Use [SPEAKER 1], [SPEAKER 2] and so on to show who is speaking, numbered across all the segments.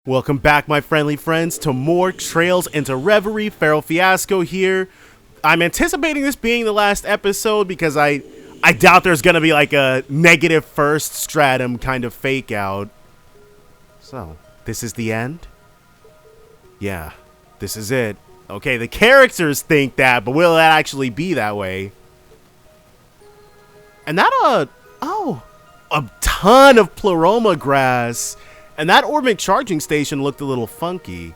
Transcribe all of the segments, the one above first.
[SPEAKER 1] Welcome back, my friendly friends, to more Trails into Reverie. Feral Fiasco here. I'm anticipating this being the last episode because I doubt there's gonna be like a negative first stratum kind of fake out. So, this is the end? Yeah, this is it. Okay, the characters think that, but will that actually be that way? And that, a ton of Pleroma grass. And that Orbic charging station looked a little funky.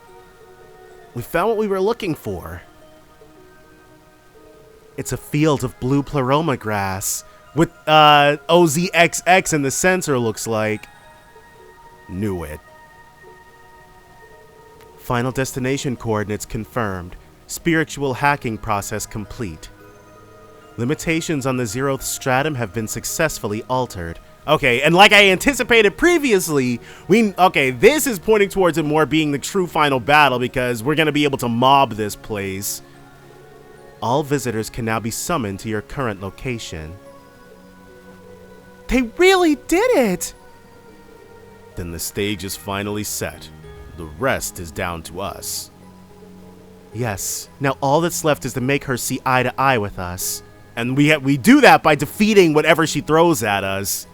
[SPEAKER 1] We found what we were looking for. It's a field of blue Pleroma grass with OZXX in the center, looks like. Knew it. Final destination coordinates confirmed. Spiritual hacking process complete. Limitations on the Zeroth stratum have been successfully altered. Okay, and like I anticipated previously, this is pointing towards it more being the true final battle because we're going to be able to mob this place. All visitors can now be summoned to your current location. They really did it! Then the stage is finally set. The rest is down to us. Yes, now all that's left is to make her see eye to eye with us. And we do that by defeating whatever she throws at us.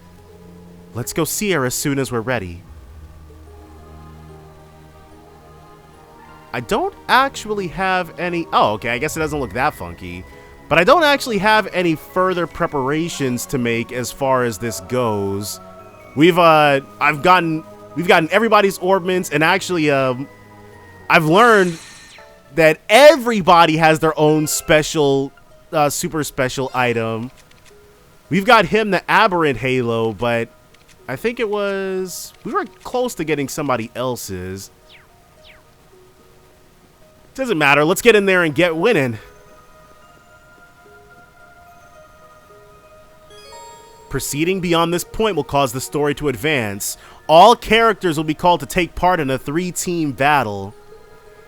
[SPEAKER 1] Let's go see her as soon as we're ready. I don't actually have any... Oh, okay, I guess it doesn't look that funky. But I don't actually have any further preparations to make as far as this goes. We've gotten everybody's orbments, and actually, I've learned that everybody has their own special, super special item. We've got him the Aberrant Halo, but I think it was... We were close to getting somebody else's. Doesn't matter. Let's get in there and get winning. Proceeding beyond this point will cause the story to advance. All characters will be called to take part in a 3-team battle.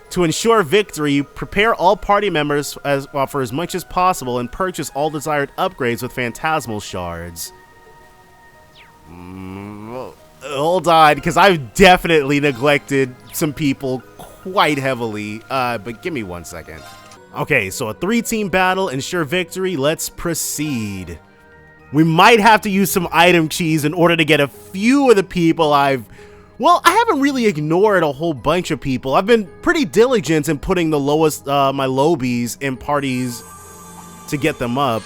[SPEAKER 1] To ensure victory, prepare all party members for as much as possible and purchase all desired upgrades with Phantasmal Shards. Hold on, because I've definitely neglected some people quite heavily. But give me 1 second. Okay, so a 3-team battle, ensure victory. Let's proceed. We might have to use some item cheese in order to get a few of the people I haven't really ignored a whole bunch of people. I've been pretty diligent in putting the lowest, my lowbies in parties to get them up.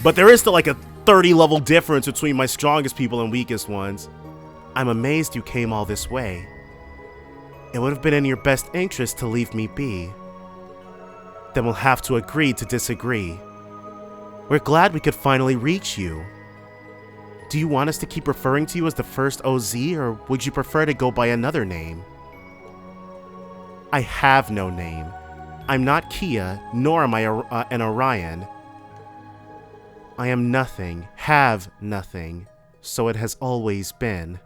[SPEAKER 1] But there is still like a 30 level difference between my strongest people and weakest ones. I'm amazed you came all this way. It would have been in your best interest to leave me be. Then we'll have to agree to disagree. We're glad we could finally reach you. Do you want us to keep referring to you as the first OZ, or would you prefer to go by another name? I have no name. I'm not Kia, nor am I an Orion. I am nothing, have nothing, so it has always been.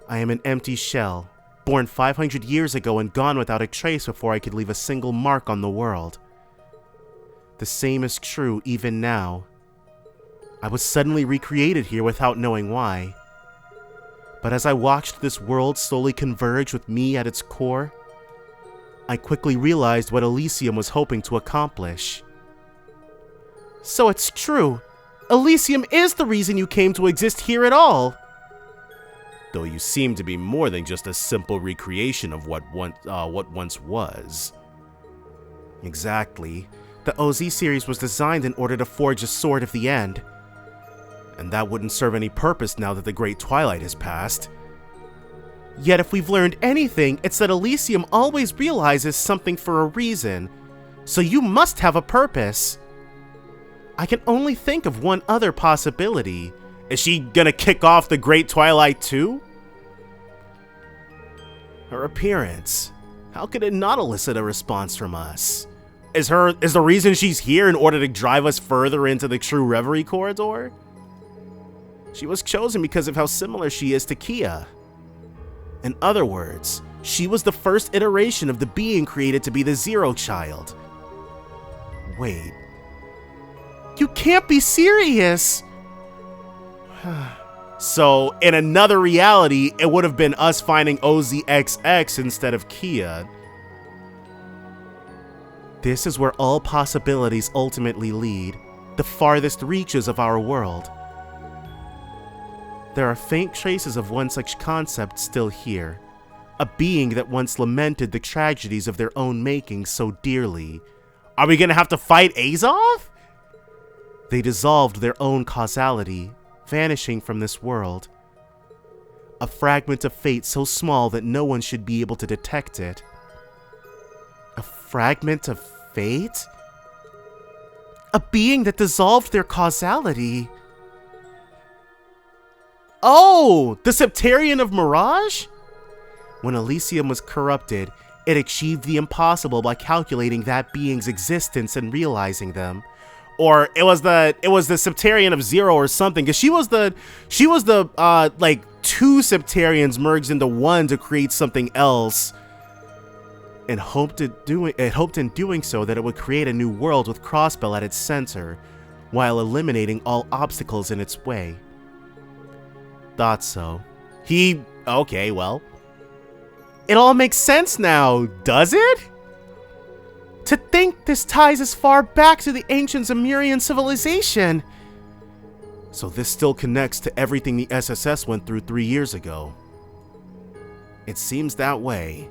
[SPEAKER 1] I am an empty shell, born 500 years ago and gone without a trace before I could leave a single mark on the world. The same is true even now. I was suddenly recreated here without knowing why. But as I watched this world slowly converge with me at its core, I quickly realized what Elysium was hoping to accomplish. So it's true. Elysium is the reason you came to exist here at all. Though you seem to be more than just a simple recreation of what once was. Exactly. The OZ series was designed in order to forge a sword of the end. And that wouldn't serve any purpose now that the Great Twilight has passed. Yet if we've learned anything, it's that Elysium always realizes something for a reason. So you must have a purpose. I can only think of one other possibility. Is she gonna kick off the Great Twilight too? Her appearance. How could it not elicit a response from us? Is the reason she's here in order to drive us further into the True Reverie Corridor? She was chosen because of how similar she is to Kia. In other words, she was the first iteration of the being created to be the Zero Child. Wait. You can't be serious! So in another reality, it would have been us finding OZXX instead of Kia. This is where all possibilities ultimately lead, the farthest reaches of our world. There are faint traces of one such concept still here, a being that once lamented the tragedies of their own making so dearly. Are we gonna have to fight Azoth? They dissolved their own causality, vanishing from this world. A fragment of fate so small that no one should be able to detect it. A fragment of fate? A being that dissolved their causality. Oh, the Septarian of Mirage? When Elysium was corrupted, it achieved the impossible by calculating that being's existence and realizing them. Or it was the Septarian of Zero or something, because she was the like two Septarians merged into one to create something else, and hoped in doing so that it would create a new world with Crossbell at its center, while eliminating all obstacles in its way. Thought so. Okay, well. It all makes sense now, does it? To think this ties as far back to the ancient Zemurian civilization. So this still connects to everything the SSS went through 3 years ago. It seems that way.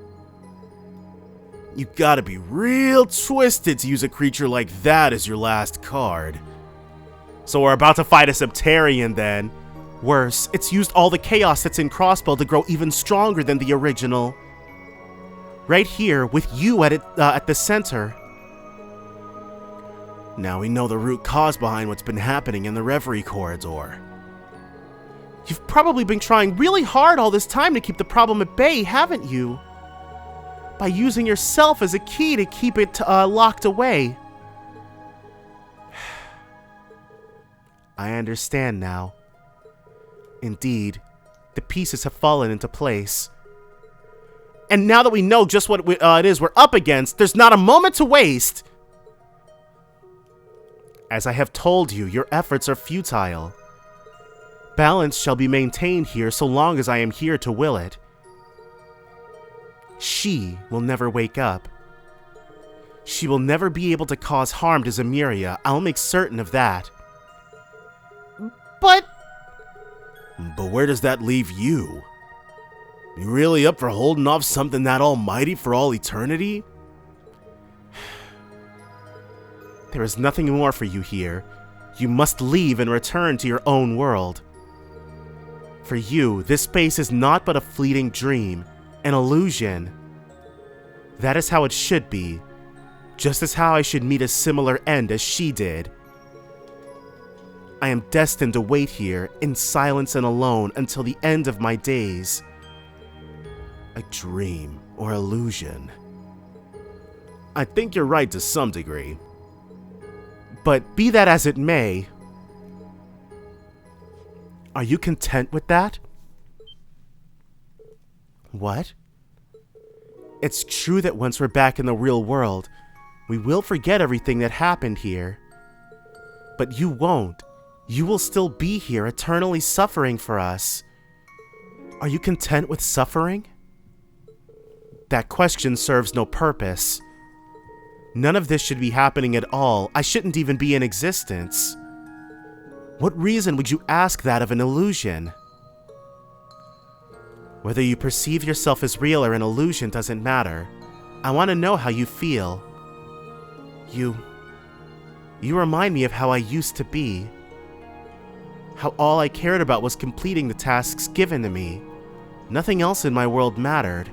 [SPEAKER 1] You gotta be real twisted to use a creature like that as your last card. So we're about to fight a Septarian then. Worse, it's used all the chaos that's in Crossbell to grow even stronger than the original. Right here, with you at the center. Now we know the root cause behind what's been happening in the Reverie Corridor. You've probably been trying really hard all this time to keep the problem at bay, haven't you? By using yourself as a key to keep it locked away. I understand now. Indeed, the pieces have fallen into place. And now that we know just what it is we're up against, there's not a moment to waste. As I have told you, your efforts are futile. Balance shall be maintained here so long as I am here to will it. She will never wake up. She will never be able to cause harm to Zemuria. I'll make certain of that. But where does that leave you? You really up for holding off something that almighty for all eternity? There is nothing more for you here. You must leave and return to your own world. For you, this space is not but a fleeting dream, an illusion. That is how it should be, just as how I should meet a similar end as she did. I am destined to wait here, in silence and alone, until the end of my days. A dream or illusion. I think you're right to some degree. But be that as it may, are you content with that? What? It's true that once we're back in the real world, we will forget everything that happened here. But you won't. You will still be here, eternally suffering for us. Are you content with suffering? That question serves no purpose. None of this should be happening at all. I shouldn't even be in existence. What reason would you ask that of an illusion? Whether you perceive yourself as real or an illusion doesn't matter. I want to know how you feel. You remind me of how I used to be. How all I cared about was completing the tasks given to me. Nothing else in my world mattered.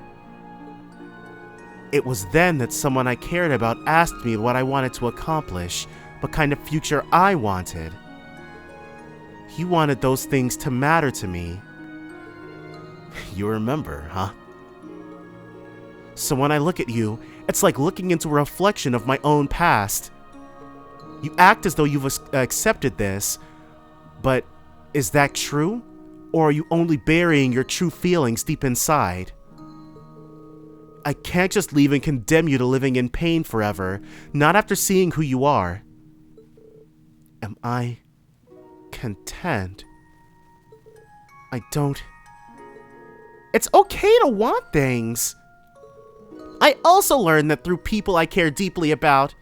[SPEAKER 1] It was then that someone I cared about asked me what I wanted to accomplish, what kind of future I wanted. He wanted those things to matter to me. You remember, huh? So when I look at you, it's like looking into a reflection of my own past. You act as though you've accepted this, but is that true? Or are you only burying your true feelings deep inside? I can't just leave and condemn you to living in pain forever, not after seeing who you are. Am I content? I don't. It's okay to want things. I also learned that through people I care deeply about,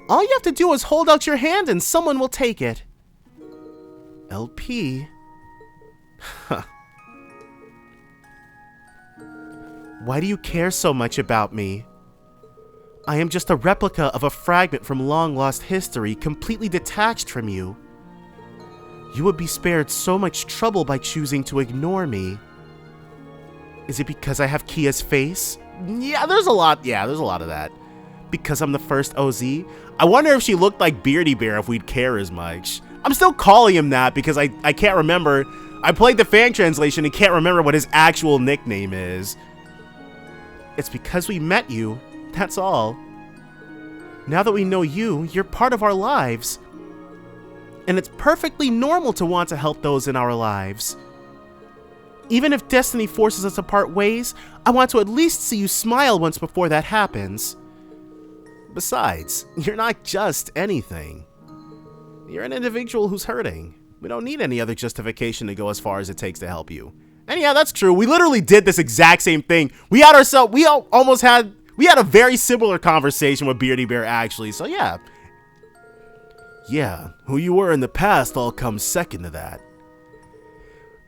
[SPEAKER 1] all you have to do is hold out your hand and someone will take it. LP? Huh. Why do you care so much about me? I am just a replica of a fragment from long-lost history, completely detached from you. You would be spared so much trouble by choosing to ignore me. Is it because I have Kia's face? Yeah, there's a lot of that. Because I'm the first OZ? I wonder if she looked like Beardy Bear if we'd care as much. I'm still calling him that because I can't remember. I played the fan translation and can't remember what his actual nickname is. It's because we met you, that's all. Now that we know you, you're part of our lives. And it's perfectly normal to want to help those in our lives. Even if destiny forces us to part ways, I want to at least see you smile once before that happens. Besides, you're not just anything. You're an individual who's hurting. We don't need any other justification to go as far as it takes to help you. And yeah, that's true. We literally did this exact same thing. We had a very similar conversation with Beardy Bear actually. So yeah. Yeah, who you were in the past all comes second to that.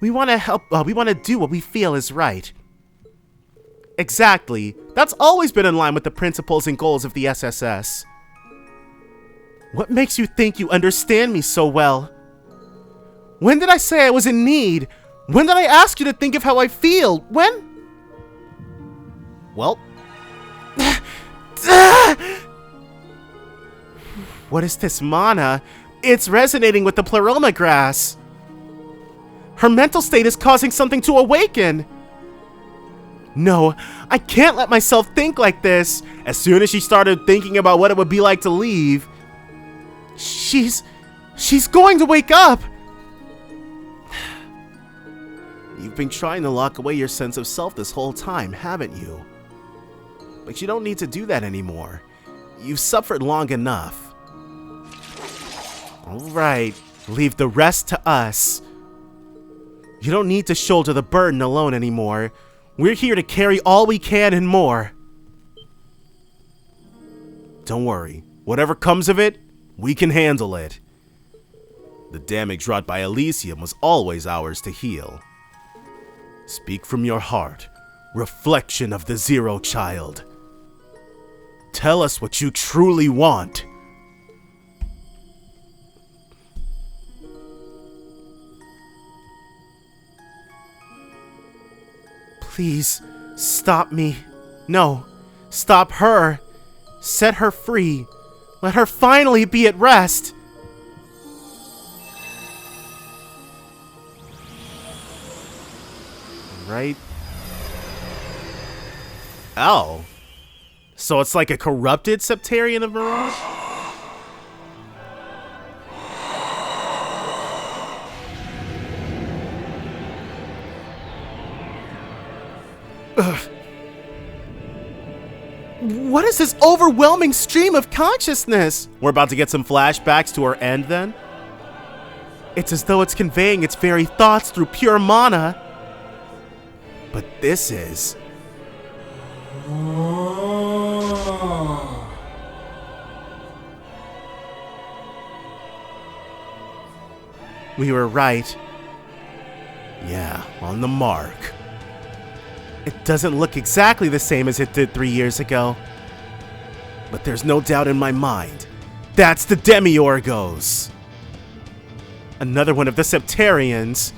[SPEAKER 1] We want to help, we want to do what we feel is right. Exactly. That's always been in line with the principles and goals of the SSS. What makes you think you understand me so well? When did I say I was in need? When did I ask you to think of how I feel? When? Well. What is this mana? It's resonating with the pleroma grass. Her mental state is causing something to awaken. No, I can't let myself think like this. As soon as she started thinking about what it would be like to leave, she's going to wake up. You've been trying to lock away your sense of self this whole time, haven't you? But you don't need to do that anymore. You've suffered long enough. Alright, leave the rest to us. You don't need to shoulder the burden alone anymore. We're here to carry all we can and more. Don't worry, whatever comes of it, we can handle it. The damage wrought by Elysium was always ours to heal. Speak from your heart, reflection of the Zero Child. Tell us what you truly want. Please, stop me. No, stop her. Set her free. Let her finally be at rest. Right? Oh. So it's like a corrupted Septarian of Mirage? Ugh. What is this overwhelming stream of consciousness? We're about to get some flashbacks to her end then? It's as though it's conveying its very thoughts through pure mana. But this is... We were right. Yeah, on the mark. It doesn't look exactly the same as it did 3 years ago. But there's no doubt in my mind. That's the Demiourgos. Another one of the Septarians.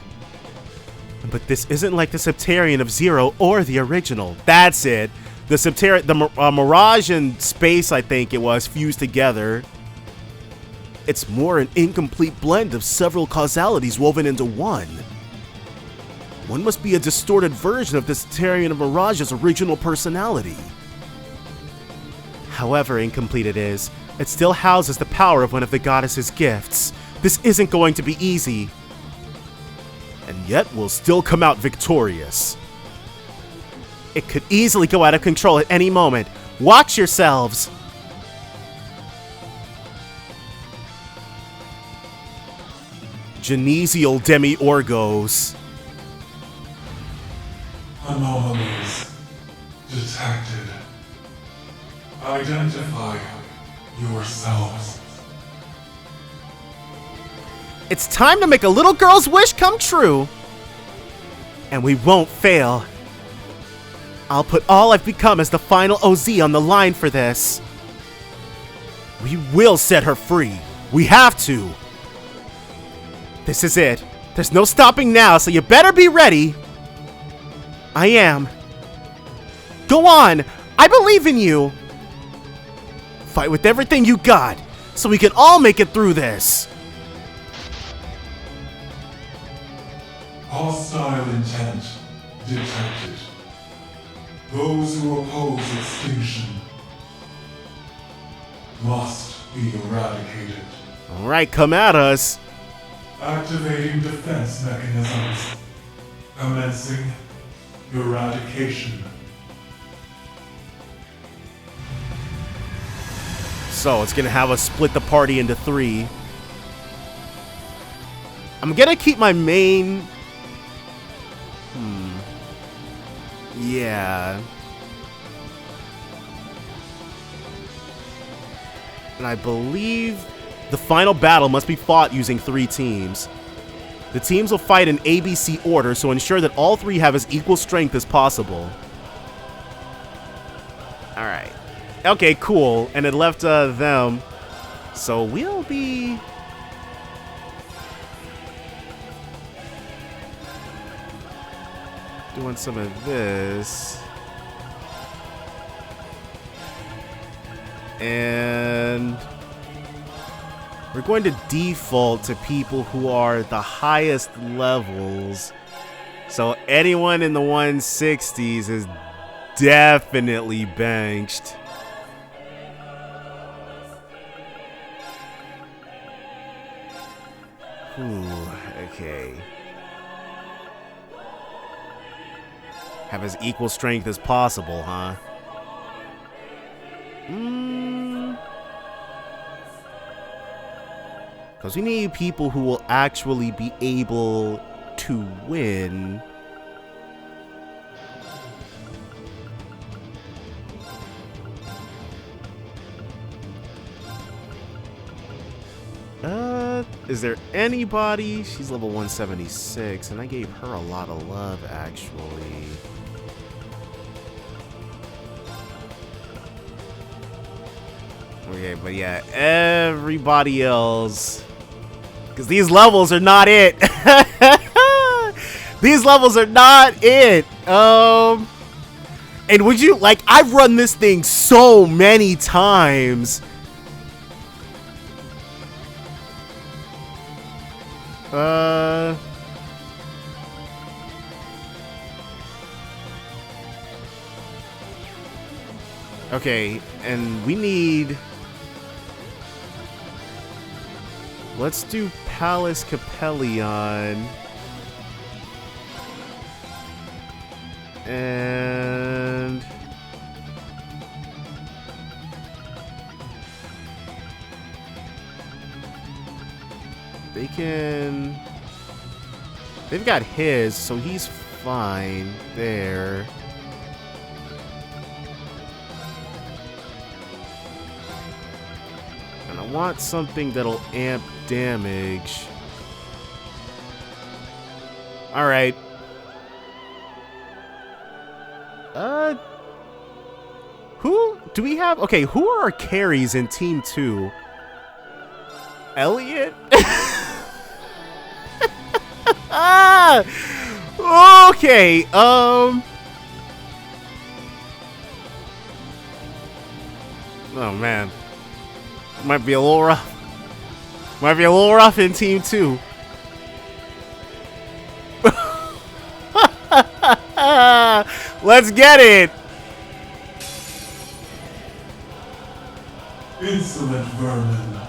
[SPEAKER 1] But this isn't like the Septarian of Zero or the original. That's it. The Mirage and Space, I think it was, fused together. It's more an incomplete blend of several causalities woven into one. One must be a distorted version of the Septarian of Mirage's original personality. However incomplete it is, it still houses the power of one of the goddess's gifts. This isn't going to be easy. And yet we'll still come out victorious. It could easily go out of control at any moment. Watch yourselves! Genesial Demiourgos.
[SPEAKER 2] Anomalies detected. Identify yourselves.
[SPEAKER 1] It's time to make a little girl's wish come true. And we won't fail. I'll put all I've become as the final OZ on the line for this. We will set her free. We have to. This is it. There's no stopping now, so you better be ready. I am. Go on. I believe in you. Fight with everything you got, so we can all make it through this.
[SPEAKER 2] Hostile intent detected. Those who oppose extinction must be eradicated.
[SPEAKER 1] Alright, come at us.
[SPEAKER 2] Activating defense mechanisms. Commencing eradication.
[SPEAKER 1] So, it's gonna have us split the party into 3. I'm gonna keep my main... Yeah. And I believe the final battle must be fought using 3 teams. The teams will fight in ABC order, so ensure that all 3 have as equal strength as possible. Alright. Okay, cool. And it left them. So we'll be... doing some of this. And we're going to default to people who are the highest levels. So anyone in the 160s is definitely benched. Okay. Have as equal strength as possible, huh? Because we need people who will actually be able to win. Is there anybody? She's level 176, and I gave her a lot of love, actually. Okay, but yeah, everybody else, because these levels are not it. These levels are not it. And would you, like, I've run this thing so many times. Okay, and we need... Let's do Palace Capellion. And... they can... They've got his, so he's fine there. And I want something that'll amp damage. Alright. Who do we have? Okay, who are our carries in Team 2? Elliot? Okay, oh man. Might be a little rough. Might be a little rough in Team 2. Let's get it.
[SPEAKER 2] Insolent vermin.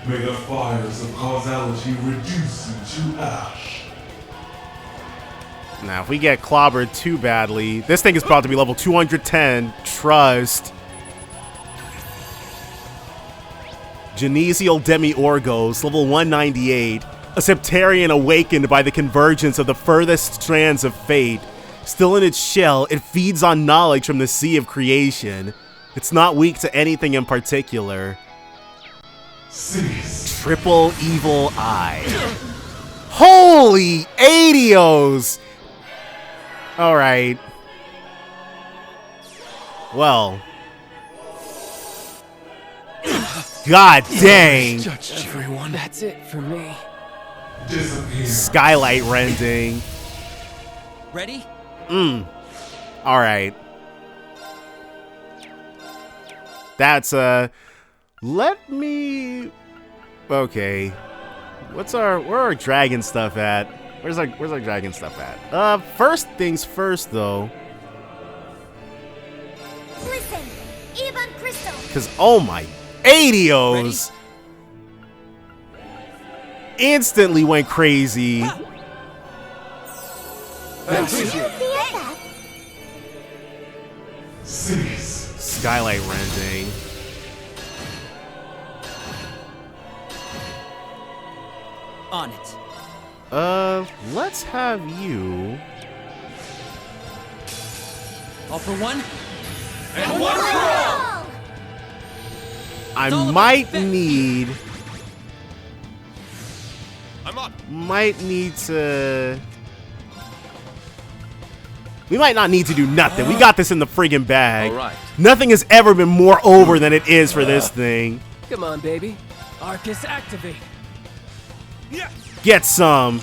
[SPEAKER 2] May the fires of causality reduce you to ash.
[SPEAKER 1] Now, if we get clobbered too badly, this thing is about to be level 210. Trust. Genesial Demiourgos, level 198. A Septarian awakened by the convergence of the furthest strands of fate. Still in its shell, it feeds on knowledge from the sea of creation. It's not weak to anything in particular.
[SPEAKER 2] Cease.
[SPEAKER 1] Triple evil eye. Holy Aidios! Alright. Well. God dang.
[SPEAKER 3] Everyone. That's it for me.
[SPEAKER 2] Disappear.
[SPEAKER 1] Skylight rending.
[SPEAKER 3] Ready?
[SPEAKER 1] Alright. That's let me okay. Where our dragon stuff at? Where's our dragon stuff at? First things first though.
[SPEAKER 4] Listen, even Crystal.
[SPEAKER 1] Cause oh my Aidios instantly went crazy.
[SPEAKER 2] Cease.
[SPEAKER 1] Skylight rending.
[SPEAKER 3] On it.
[SPEAKER 1] Let's have you.
[SPEAKER 3] All for one.
[SPEAKER 4] And one for all.
[SPEAKER 1] I
[SPEAKER 3] all
[SPEAKER 1] might
[SPEAKER 3] about
[SPEAKER 1] need.
[SPEAKER 5] I'm up.
[SPEAKER 1] Might need to. We might not need to do nothing. We got this in the friggin' bag.
[SPEAKER 5] All right.
[SPEAKER 1] Nothing has ever been more over than it is for this thing.
[SPEAKER 3] Come on, baby. Arcus activate.
[SPEAKER 5] Yeah.
[SPEAKER 1] Get some.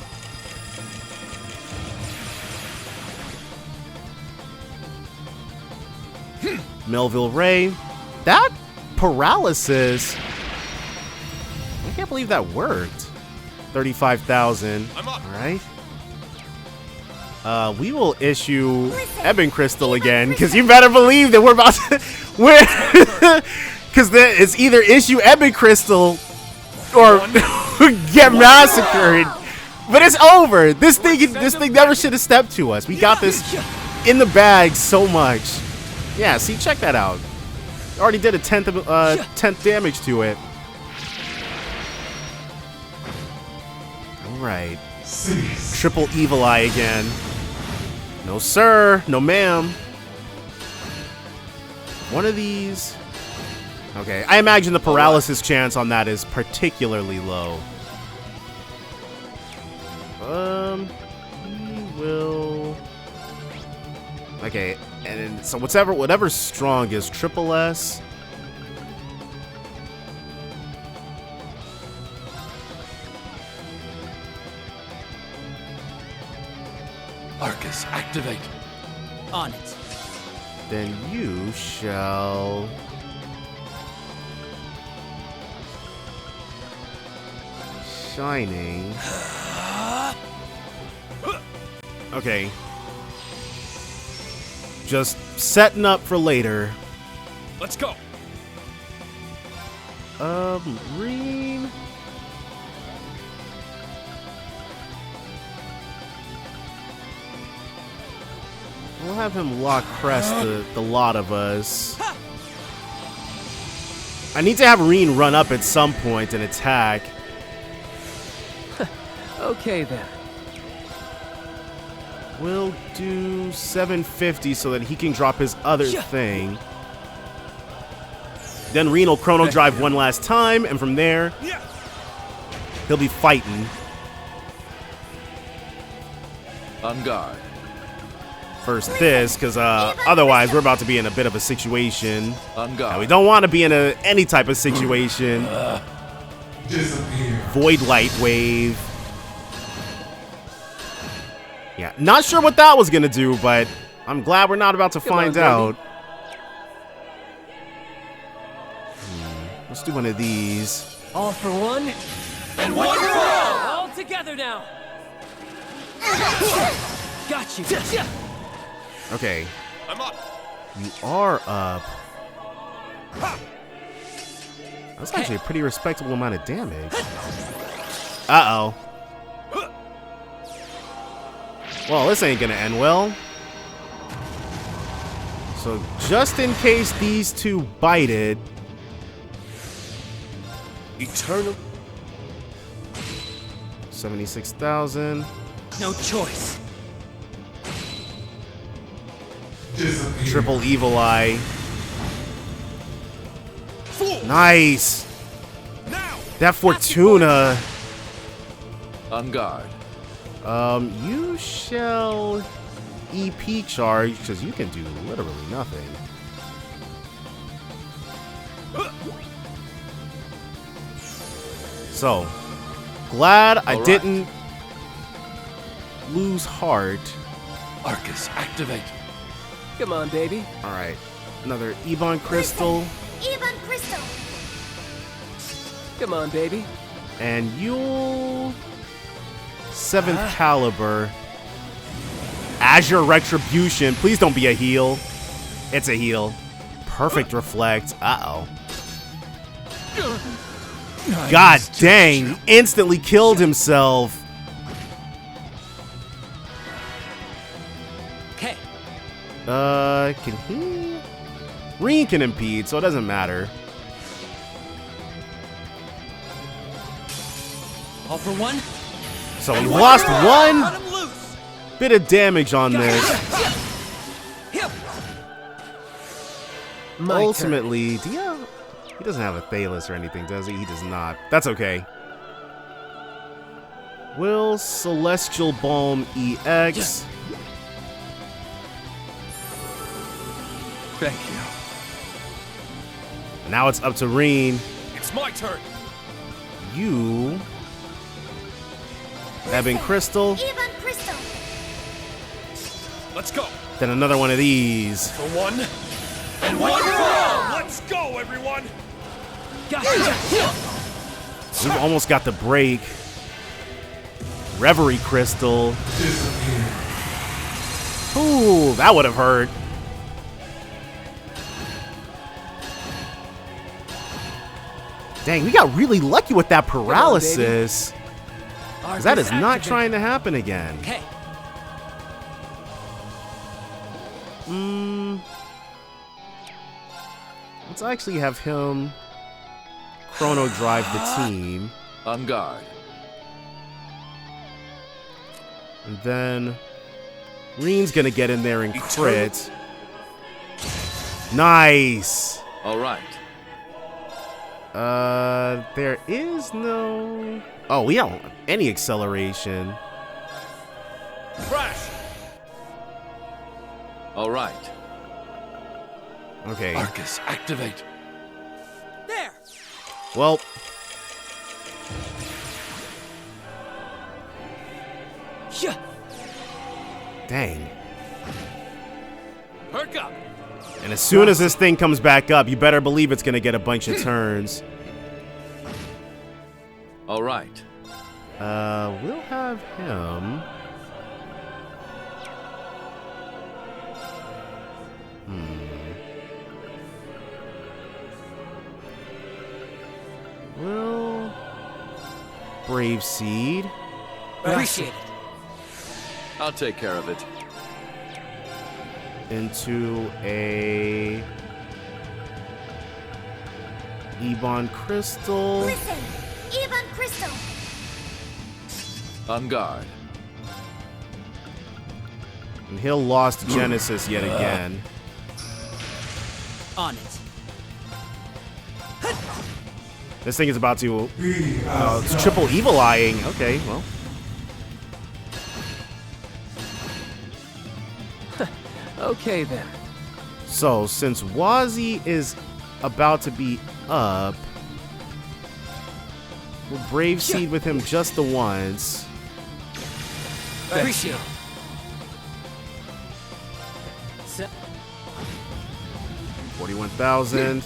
[SPEAKER 1] Melville Ray. That paralysis. I can't believe that worked. 35,000.
[SPEAKER 5] I'm up.
[SPEAKER 1] All right. We will issue Ebon Crystal again, because you better believe that we're about to, because it's either issue Ebon Crystal or get massacred. But it's over. This thing never should have stepped to us. We got this in the bag so much. Yeah, see, check that out. Already did a 10th damage to it. All right.
[SPEAKER 2] Cease.
[SPEAKER 1] Triple evil eye again. No sir, no ma'am. One of these. Okay, I imagine the paralysis chance on that is particularly low. He will. Okay, and then, so whatever's strong is triple S.
[SPEAKER 5] Arcus, activate.
[SPEAKER 3] On it.
[SPEAKER 1] Then you shall. Shining. Okay. Just setting up for later.
[SPEAKER 5] Let's go.
[SPEAKER 1] Green. We'll have him lock crest the lot of us. I need to have Reen run up at some point and attack.
[SPEAKER 3] Okay then.
[SPEAKER 1] We'll do 750 so that he can drop his other thing. Then Reen will chrono drive one last time, and from there, he'll be fighting.
[SPEAKER 5] On guard.
[SPEAKER 1] First this, because otherwise we're about to be in a bit of a situation.
[SPEAKER 5] On
[SPEAKER 1] And
[SPEAKER 5] guard.
[SPEAKER 1] we don't want to be in any type of situation.
[SPEAKER 2] Disappear.
[SPEAKER 1] Void Light Wave. Yeah, not sure what that was going to do, but I'm glad we're not about to find
[SPEAKER 3] on,
[SPEAKER 1] out. Let's do one of these.
[SPEAKER 3] All for one.
[SPEAKER 5] And one for all.
[SPEAKER 3] All together now. Got you.
[SPEAKER 1] Okay,
[SPEAKER 5] I'm up.
[SPEAKER 1] you are up. That's actually a pretty respectable amount of damage. Uh-oh. Well, this ain't gonna end well. So just in case these two bited.
[SPEAKER 5] Eternal.
[SPEAKER 1] 76,000.
[SPEAKER 3] No choice.
[SPEAKER 2] Disappear.
[SPEAKER 1] Triple Evil Eye.
[SPEAKER 5] Fool!
[SPEAKER 1] Nice.
[SPEAKER 5] Now!
[SPEAKER 1] That Fortuna.
[SPEAKER 5] On guard.
[SPEAKER 1] You shall EP charge, because you can do literally nothing. So, glad I
[SPEAKER 5] All right.
[SPEAKER 1] didn't lose heart.
[SPEAKER 5] Arcus, activate.
[SPEAKER 3] Come on, baby.
[SPEAKER 1] Alright, another Ebon Crystal.
[SPEAKER 4] Even Crystal.
[SPEAKER 3] Come on, baby.
[SPEAKER 1] And you'll 7th caliber. Azure Retribution. Please don't be a heal. It's a heal. Perfect reflect. Uh-oh. God dang. Instantly killed himself.
[SPEAKER 3] Okay.
[SPEAKER 1] Can he? Reen can impede, so it doesn't matter.
[SPEAKER 3] All for one.
[SPEAKER 1] So we lost one
[SPEAKER 3] Let him loose.
[SPEAKER 1] bit of damage on this.
[SPEAKER 3] My
[SPEAKER 1] Ultimately, do you have, he doesn't have a Thalos or anything, does he? He does not. That's okay. Will Celestial Balm EX?
[SPEAKER 3] Thank you.
[SPEAKER 1] Now it's up to Reen.
[SPEAKER 5] It's my turn.
[SPEAKER 1] You Ebon Crystal.
[SPEAKER 4] Even Crystal.
[SPEAKER 5] Let's go.
[SPEAKER 1] Then another one of these.
[SPEAKER 5] For one. And one for all. Let's go, everyone.
[SPEAKER 3] Gotcha.
[SPEAKER 1] We've almost got the break. Reverie Crystal.
[SPEAKER 2] Disappear.
[SPEAKER 1] Ooh, that would have hurt. Dang, we got really lucky with that paralysis. 'Cause that is not trying to happen again.
[SPEAKER 3] Okay.
[SPEAKER 1] Let's actually have him chrono drive the team.
[SPEAKER 5] On guard.
[SPEAKER 1] And then Reen's gonna get in there and crit. Nice.
[SPEAKER 5] All right.
[SPEAKER 1] There is no... Oh, we don't have any acceleration.
[SPEAKER 5] Crash. All right.
[SPEAKER 1] Okay,
[SPEAKER 5] Arcus, activate.
[SPEAKER 3] There.
[SPEAKER 1] well...
[SPEAKER 3] Yeah.
[SPEAKER 1] Dang.
[SPEAKER 3] Perk up.
[SPEAKER 1] And as soon as this thing comes back up, you better believe it's gonna get a bunch of turns.
[SPEAKER 5] All right.
[SPEAKER 1] We'll have him... Well... Brave Seed.
[SPEAKER 3] Appreciate it.
[SPEAKER 5] I'll take care of it.
[SPEAKER 1] Into a... Ebon Crystal.
[SPEAKER 4] Listen. Even Crystal.
[SPEAKER 5] On guard.
[SPEAKER 1] And he'll lost Genesis yet again.
[SPEAKER 3] On it.
[SPEAKER 1] This thing is about to...
[SPEAKER 2] Be
[SPEAKER 1] it's triple evil eyeing. Okay, well.
[SPEAKER 3] Okay then.
[SPEAKER 1] So, since Wazi is about to be up, we'll Brave Seed with him just the once.
[SPEAKER 3] Appreciate it.
[SPEAKER 1] 41,000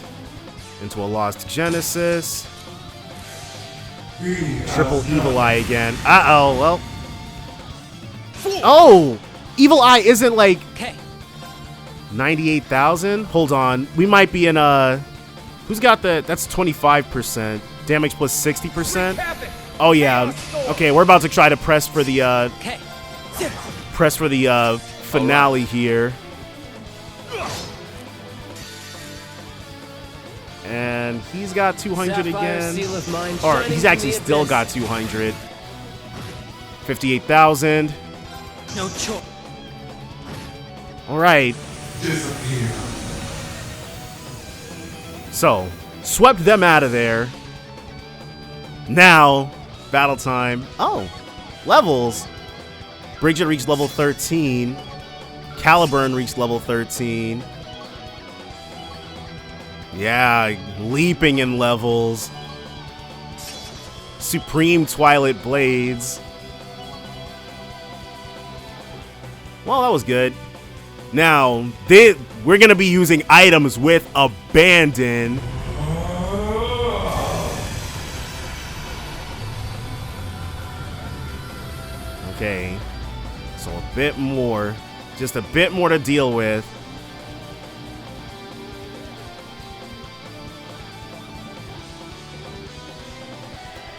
[SPEAKER 1] into a lost Genesis.
[SPEAKER 2] Be
[SPEAKER 1] Triple Evil Eye again. Uh-oh, well. Oh! Evil Eye isn't like
[SPEAKER 3] Okay.
[SPEAKER 1] 98,000? Hold on. We might be in who's got the... That's 25%. Damage plus 60%. Oh, yeah. Okay, we're about to try to press for the,
[SPEAKER 3] Okay.
[SPEAKER 1] finale here. And he's got 200
[SPEAKER 3] Sapphire
[SPEAKER 1] again.
[SPEAKER 3] seal of mine
[SPEAKER 1] Or
[SPEAKER 3] shining
[SPEAKER 1] he's
[SPEAKER 3] from
[SPEAKER 1] actually
[SPEAKER 3] the
[SPEAKER 1] still
[SPEAKER 3] abyss.
[SPEAKER 1] got 200. 58,000.
[SPEAKER 3] No choice.
[SPEAKER 1] All right.
[SPEAKER 2] disappear.
[SPEAKER 1] So, swept them out of there. Now, battle time. Oh, levels. Bridget reached level 13. Caliburn reached level 13. Yeah, leaping in levels. Supreme Twilight Blades. Well, that was good. Now, we're going to be using items with Abandon. Okay. So a bit more. Just a bit more to deal with.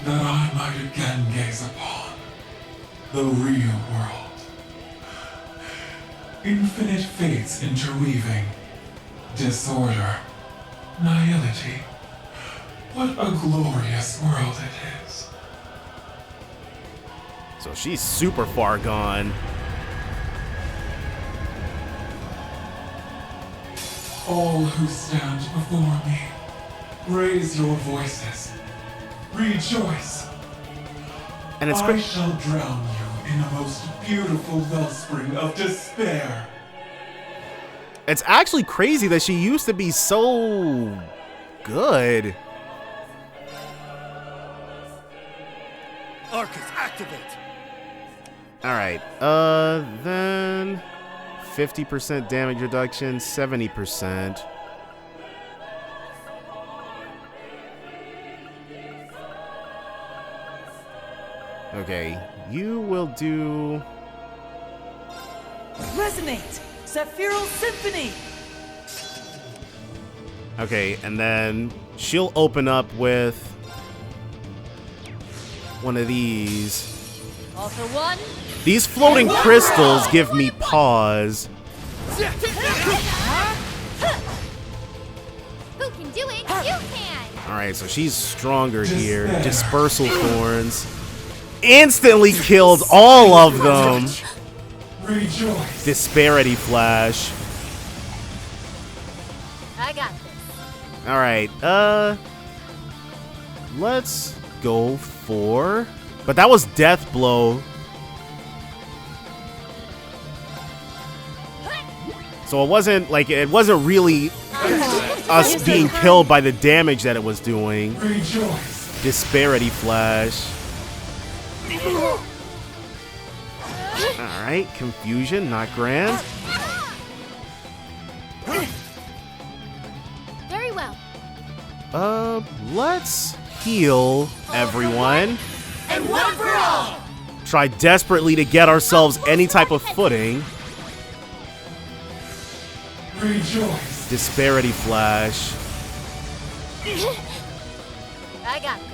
[SPEAKER 2] That I might again gaze upon the real world. Infinite fates interweaving, disorder, nihility. What a glorious world it is.
[SPEAKER 1] So she's super far gone.
[SPEAKER 2] All who stand before me, raise your voices. Rejoice.
[SPEAKER 1] And it's
[SPEAKER 2] I shall drown you in a most beautiful wellspring of despair.
[SPEAKER 1] It's actually crazy that she used to be so good.
[SPEAKER 5] Arcus, activate.
[SPEAKER 1] All right. Then 50% damage reduction, 70%. Okay, you will do...
[SPEAKER 6] Resonate! Sephiral Symphony!
[SPEAKER 1] Okay, and then she'll open up with one of these.
[SPEAKER 4] All for one.
[SPEAKER 1] These floating crystals give me pause.
[SPEAKER 4] Who can do it? You can.
[SPEAKER 1] Alright, so she's stronger here. Dispersal Thorns. Instantly killed all of them.
[SPEAKER 2] Rejoice.
[SPEAKER 1] Disparity Flash.
[SPEAKER 4] I got this.
[SPEAKER 1] Alright, let's go for... But that was Death Blow. So it wasn't like, it wasn't really us being killed by the damage that it was doing.
[SPEAKER 2] Rejoice.
[SPEAKER 1] Disparity Flash. Alright, Confusion, not grand.
[SPEAKER 4] Very well.
[SPEAKER 1] Let's heal everyone.
[SPEAKER 3] And one for all!
[SPEAKER 1] Try desperately to get ourselves any type of footing.
[SPEAKER 2] Rejoice.
[SPEAKER 1] Disparity Flash.
[SPEAKER 4] I got this.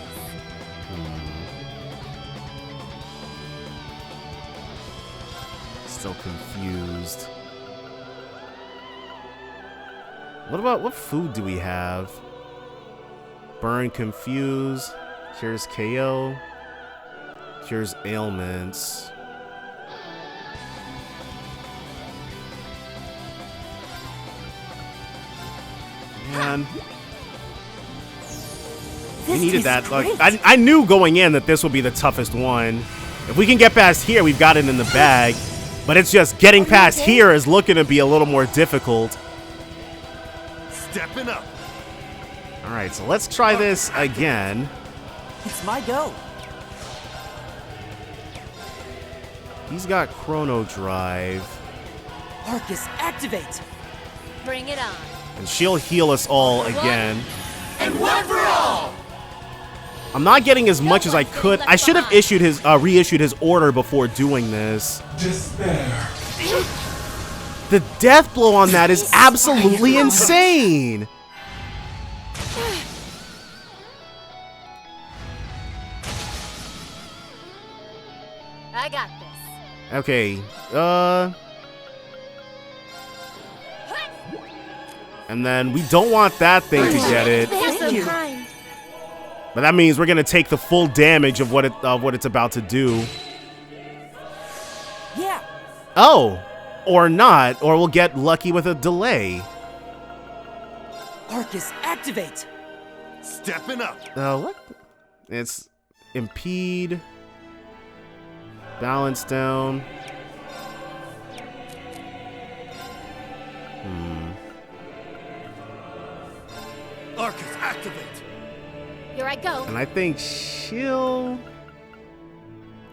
[SPEAKER 1] Still confused. What food do we have? Burn, Confuse, cures KO, cures ailments. Man, we needed that. Like, I knew going in that this would be the toughest one. If we can get past here, we've got it in the bag. But it's just getting past here is looking to be a little more difficult.
[SPEAKER 5] Stepping up.
[SPEAKER 1] All right, so let's try this again.
[SPEAKER 6] It's my go.
[SPEAKER 1] He's got Chrono Drive.
[SPEAKER 6] Arcus, activate!
[SPEAKER 4] Bring it on.
[SPEAKER 1] And she'll heal us all again.
[SPEAKER 3] And one for all!
[SPEAKER 1] I'm not getting as much as I could. I should have issued his reissued his order before doing this.
[SPEAKER 2] Despair.
[SPEAKER 1] The death blow on that is absolutely insane.
[SPEAKER 4] I got this.
[SPEAKER 1] Okay. And then we don't want that thing to get it.
[SPEAKER 6] Thank you.
[SPEAKER 1] But that means we're gonna take the full damage of what it's about to do.
[SPEAKER 6] Yeah.
[SPEAKER 1] Oh, Or not, or we'll get lucky with a delay.
[SPEAKER 6] Arcus, activate!
[SPEAKER 5] Stepping up.
[SPEAKER 1] What? It's impede, balance down.
[SPEAKER 5] Arcus, activate.
[SPEAKER 4] Here I go.
[SPEAKER 1] And I think she'll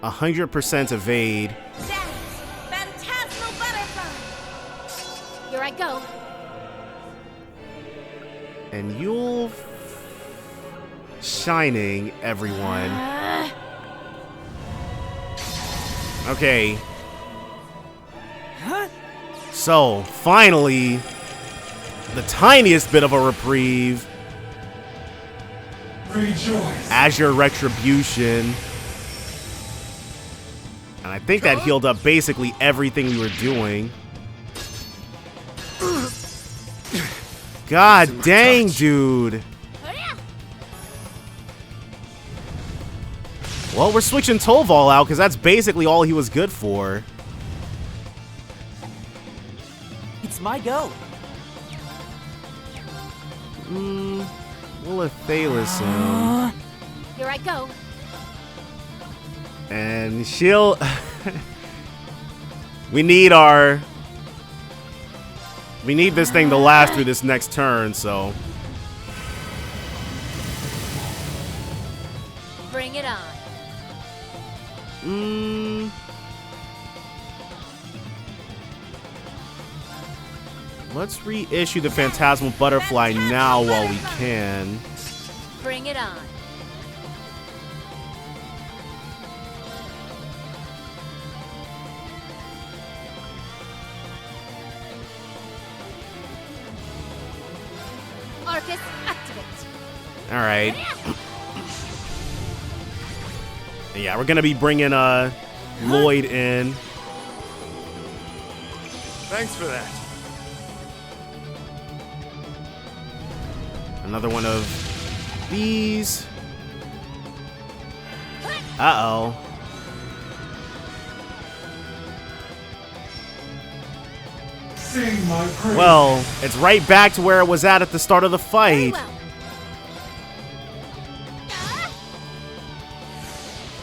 [SPEAKER 1] 100% evade.
[SPEAKER 4] Dance! Phantasmal butterfly! Here I go.
[SPEAKER 1] And you'll shining everyone. Okay. So, finally, the tiniest bit of a reprieve.
[SPEAKER 2] Rejoice.
[SPEAKER 1] Azure Retribution. And I think that healed up basically everything we were doing. God dang, dude. Well, we're switching Tolval out because that's basically all he was good for.
[SPEAKER 6] It's my go.
[SPEAKER 1] We'll Aethalis him.
[SPEAKER 4] Here I go.
[SPEAKER 1] And she'll... We need this thing to last through this next turn, so...
[SPEAKER 4] Bring it on.
[SPEAKER 1] Let's reissue the Phantasmal Butterfly now while we can.
[SPEAKER 4] Bring it on. Arcus, activate.
[SPEAKER 1] Alright. Yeah, we're gonna be bringing Lloyd in.
[SPEAKER 5] Thanks for that.
[SPEAKER 1] Another one of these. Uh-oh.
[SPEAKER 2] Sing my praise.
[SPEAKER 1] Well, it's right back to where it was at the start of the
[SPEAKER 4] Very
[SPEAKER 1] fight.
[SPEAKER 4] well.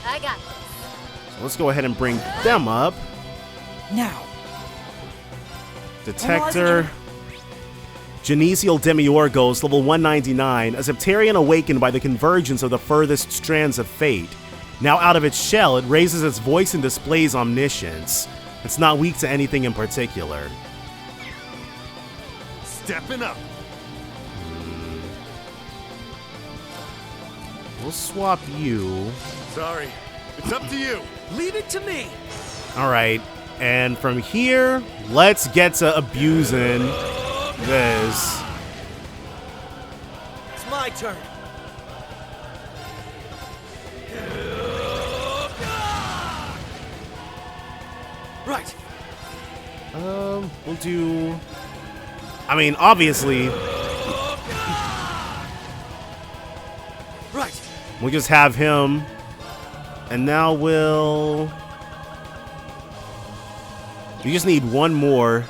[SPEAKER 4] I got this.
[SPEAKER 1] So let's go ahead and bring them up.
[SPEAKER 6] Now.
[SPEAKER 1] Detector. Genesial Demiourgos, level 199, a Septarian awakened by the convergence of the furthest strands of fate. Now out of its shell, it raises its voice and displays omniscience. It's not weak to anything in particular.
[SPEAKER 5] Stepping up.
[SPEAKER 1] We'll swap you.
[SPEAKER 5] Sorry. It's up to you.
[SPEAKER 6] Leave it to me.
[SPEAKER 1] Alright, and from here, let's get to abusing this.
[SPEAKER 6] It's my turn. Right.
[SPEAKER 1] We'll do... I mean, obviously,
[SPEAKER 6] Right.
[SPEAKER 1] we'll just have him. And now we'll... We just need one more.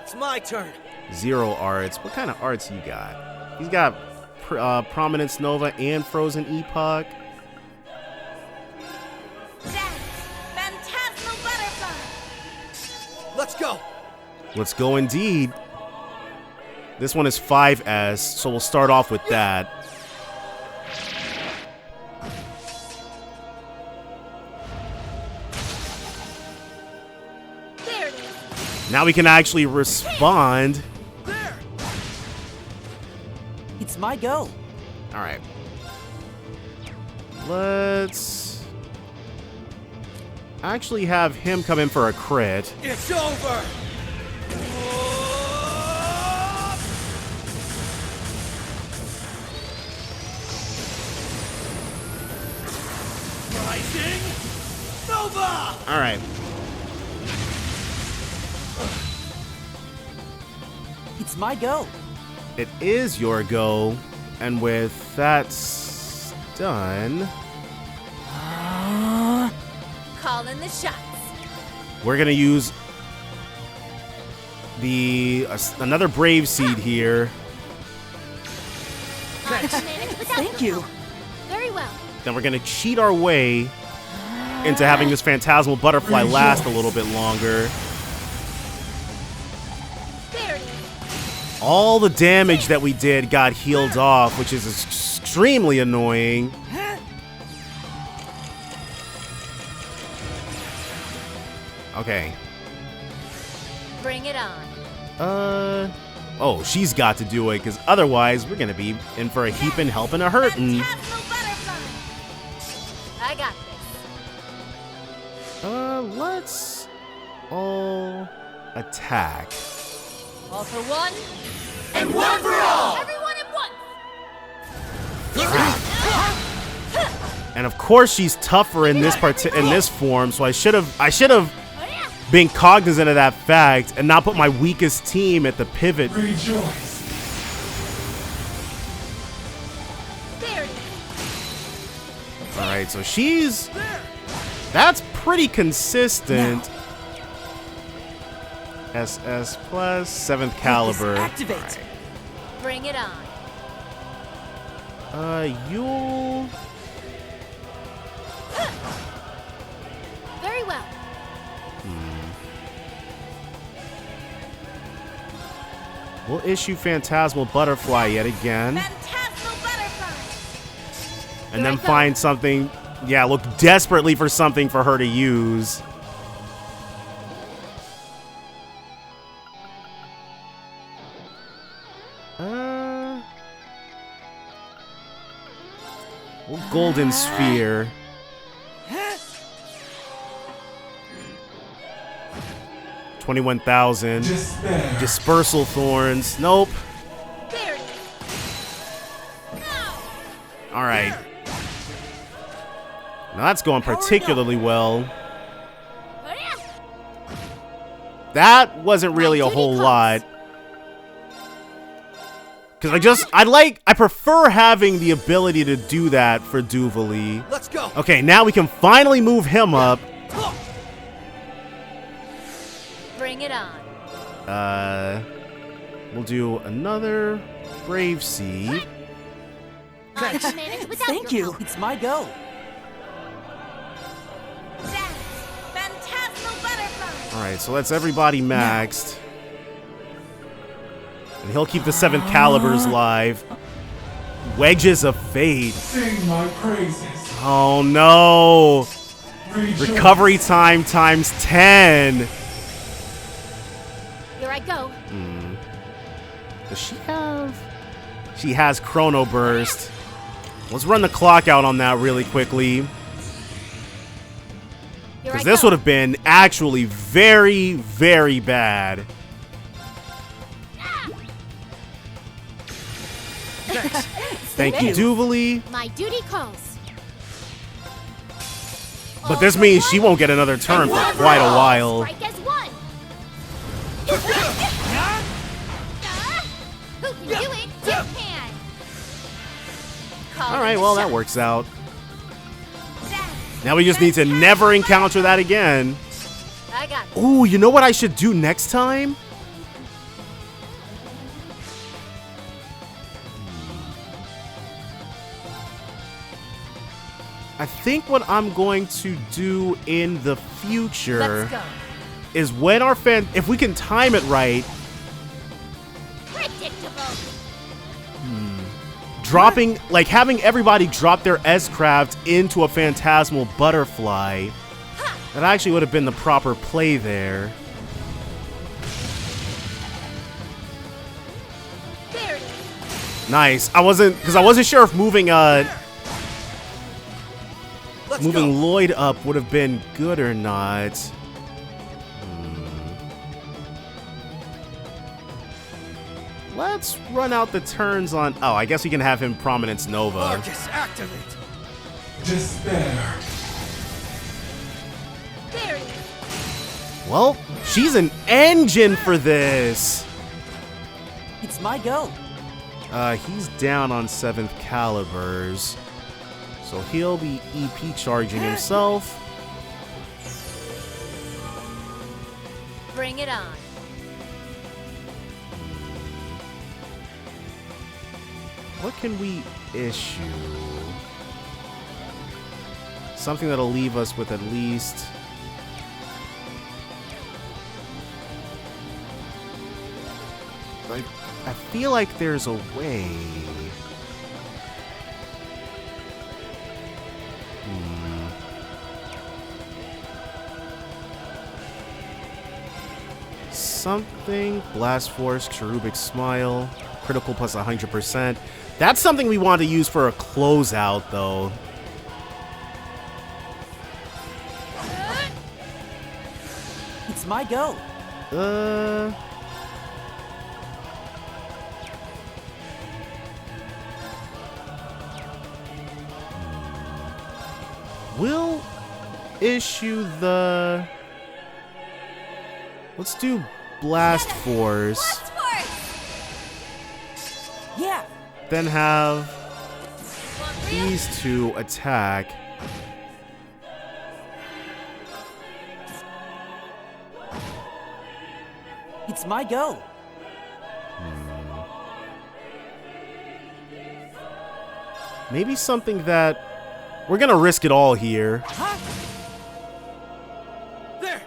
[SPEAKER 6] It's my turn.
[SPEAKER 1] Zero arts. What kind of arts you got? He's got Prominence Nova and Frozen Epoch.
[SPEAKER 4] Dance! Phantasmal butterfly!
[SPEAKER 6] Let's go.
[SPEAKER 1] Let's go indeed. This one is 5S, so we'll start off with that.
[SPEAKER 4] There it is.
[SPEAKER 1] Now we can actually respond.
[SPEAKER 6] There. It's my go.
[SPEAKER 1] All right. Let's actually have him come in for a crit.
[SPEAKER 5] It's over. Rising Nova.
[SPEAKER 1] All right.
[SPEAKER 6] It's my go.
[SPEAKER 1] It is your go, and with that done,
[SPEAKER 4] shots.
[SPEAKER 1] We're gonna use another Brave Seed here.
[SPEAKER 6] Thank you.
[SPEAKER 4] Very well.
[SPEAKER 1] Then we're gonna cheat our way into having this Phantasmal Butterfly last a little bit longer.
[SPEAKER 4] There it is.
[SPEAKER 1] All the damage that we did got healed off, which is extremely annoying. Okay.
[SPEAKER 4] Bring it on.
[SPEAKER 1] Oh, she's got to do it, because otherwise we're gonna be in for a heaping, helping, a hurting.
[SPEAKER 4] Phantasmal butterfly. I got this.
[SPEAKER 1] Let's all attack.
[SPEAKER 4] All for one.
[SPEAKER 3] And one for all!
[SPEAKER 4] Everyone at once.
[SPEAKER 1] And of course she's tougher in this form, so I should have been cognizant of that fact and not put my weakest team at the pivot.
[SPEAKER 2] Rejoice.
[SPEAKER 4] There it is.
[SPEAKER 1] All right, so that's pretty consistent. SS plus 7th caliber.
[SPEAKER 6] Activate.
[SPEAKER 1] All right.
[SPEAKER 4] Bring it on.
[SPEAKER 1] You'll
[SPEAKER 4] Very well.
[SPEAKER 1] we'll issue Phantasmal Butterfly yet again.
[SPEAKER 4] Phantasmal butterfly.
[SPEAKER 1] And then find something. Yeah, look desperately for something for her to use. Golden Sphere. $21,000.
[SPEAKER 2] Despair.
[SPEAKER 1] Dispersal Thorns. Nope.
[SPEAKER 4] There it is.
[SPEAKER 1] All right. Now that's going particularly well. That wasn't really a whole lot. Because I prefer having the ability to do that for Duvali.
[SPEAKER 6] Let's go.
[SPEAKER 1] Okay, now we can finally move him up.
[SPEAKER 4] Bring it on.
[SPEAKER 1] We'll do another Brave Seed.
[SPEAKER 4] I can manage without
[SPEAKER 6] Thank
[SPEAKER 4] your
[SPEAKER 6] you.
[SPEAKER 4] help.
[SPEAKER 6] It's my go.
[SPEAKER 4] Phantasmal butterfly.
[SPEAKER 1] All right, so that's everybody maxed. And he'll keep the 7th calibers live. Wedges of Fate.
[SPEAKER 2] Sing my praises.
[SPEAKER 1] Oh no.
[SPEAKER 2] Rejoice.
[SPEAKER 1] Recovery time times 10.
[SPEAKER 4] Here I go.
[SPEAKER 1] Does she have? She has Chrono Burst. Let's run the clock out on that really quickly.
[SPEAKER 4] Here I
[SPEAKER 1] Because this
[SPEAKER 4] go.
[SPEAKER 1] would have been actually very, very bad. Thank you, Duvali.
[SPEAKER 4] My duty calls.
[SPEAKER 1] But this means she won't get another turn for quite a while.
[SPEAKER 4] Strike as one. Who can do it? You can. Call
[SPEAKER 1] All right,
[SPEAKER 4] in
[SPEAKER 1] well,
[SPEAKER 4] the
[SPEAKER 1] that
[SPEAKER 4] shot.
[SPEAKER 1] works out. Now we just need to never encounter that again.
[SPEAKER 4] I got it.
[SPEAKER 1] Ooh, you know what I should do next time? I think what I'm going to do in the future
[SPEAKER 4] Let's go.
[SPEAKER 1] is when our if we can time it right,
[SPEAKER 4] Predictable.
[SPEAKER 1] dropping, like having everybody drop their S-Craft into a Phantasmal Butterfly. That actually would have been the proper play there.
[SPEAKER 4] There it is.
[SPEAKER 1] Nice. I wasn't sure if moving
[SPEAKER 6] Let's
[SPEAKER 1] moving
[SPEAKER 6] go.
[SPEAKER 1] Lloyd up would have been good or not. Let's run out the turns on. Oh, I guess we can have him Prominence Nova.
[SPEAKER 6] Marcus, activate.
[SPEAKER 2] Despair.
[SPEAKER 4] There it is.
[SPEAKER 1] Well, she's an engine for this.
[SPEAKER 6] It's my go.
[SPEAKER 1] He's down on 7th calibers, so he'll be EP charging himself.
[SPEAKER 4] Bring it on.
[SPEAKER 1] What can we issue? Something that'll leave us with at least... I feel like there's a way. Something. Blast Force, Cherubic Smile, critical plus 100%. That's something we want to use for a closeout, though.
[SPEAKER 6] It's my go.
[SPEAKER 1] We'll issue the... Let's do Blast Force.
[SPEAKER 6] Yeah.
[SPEAKER 1] Then have these two attack.
[SPEAKER 6] It's my go.
[SPEAKER 1] Maybe something that... We're gonna risk it all here.
[SPEAKER 6] Huh? There.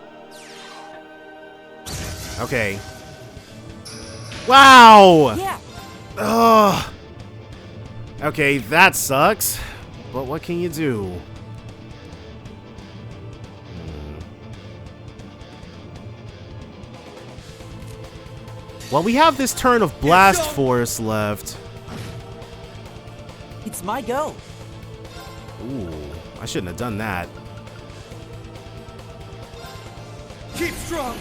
[SPEAKER 1] Okay. Wow!
[SPEAKER 6] Yeah.
[SPEAKER 1] Ugh. Okay, that sucks. But what can you do? Well, we have this turn of Blast Force left.
[SPEAKER 6] It's my go.
[SPEAKER 1] Ooh, I shouldn't have done that.
[SPEAKER 5] Keep strong.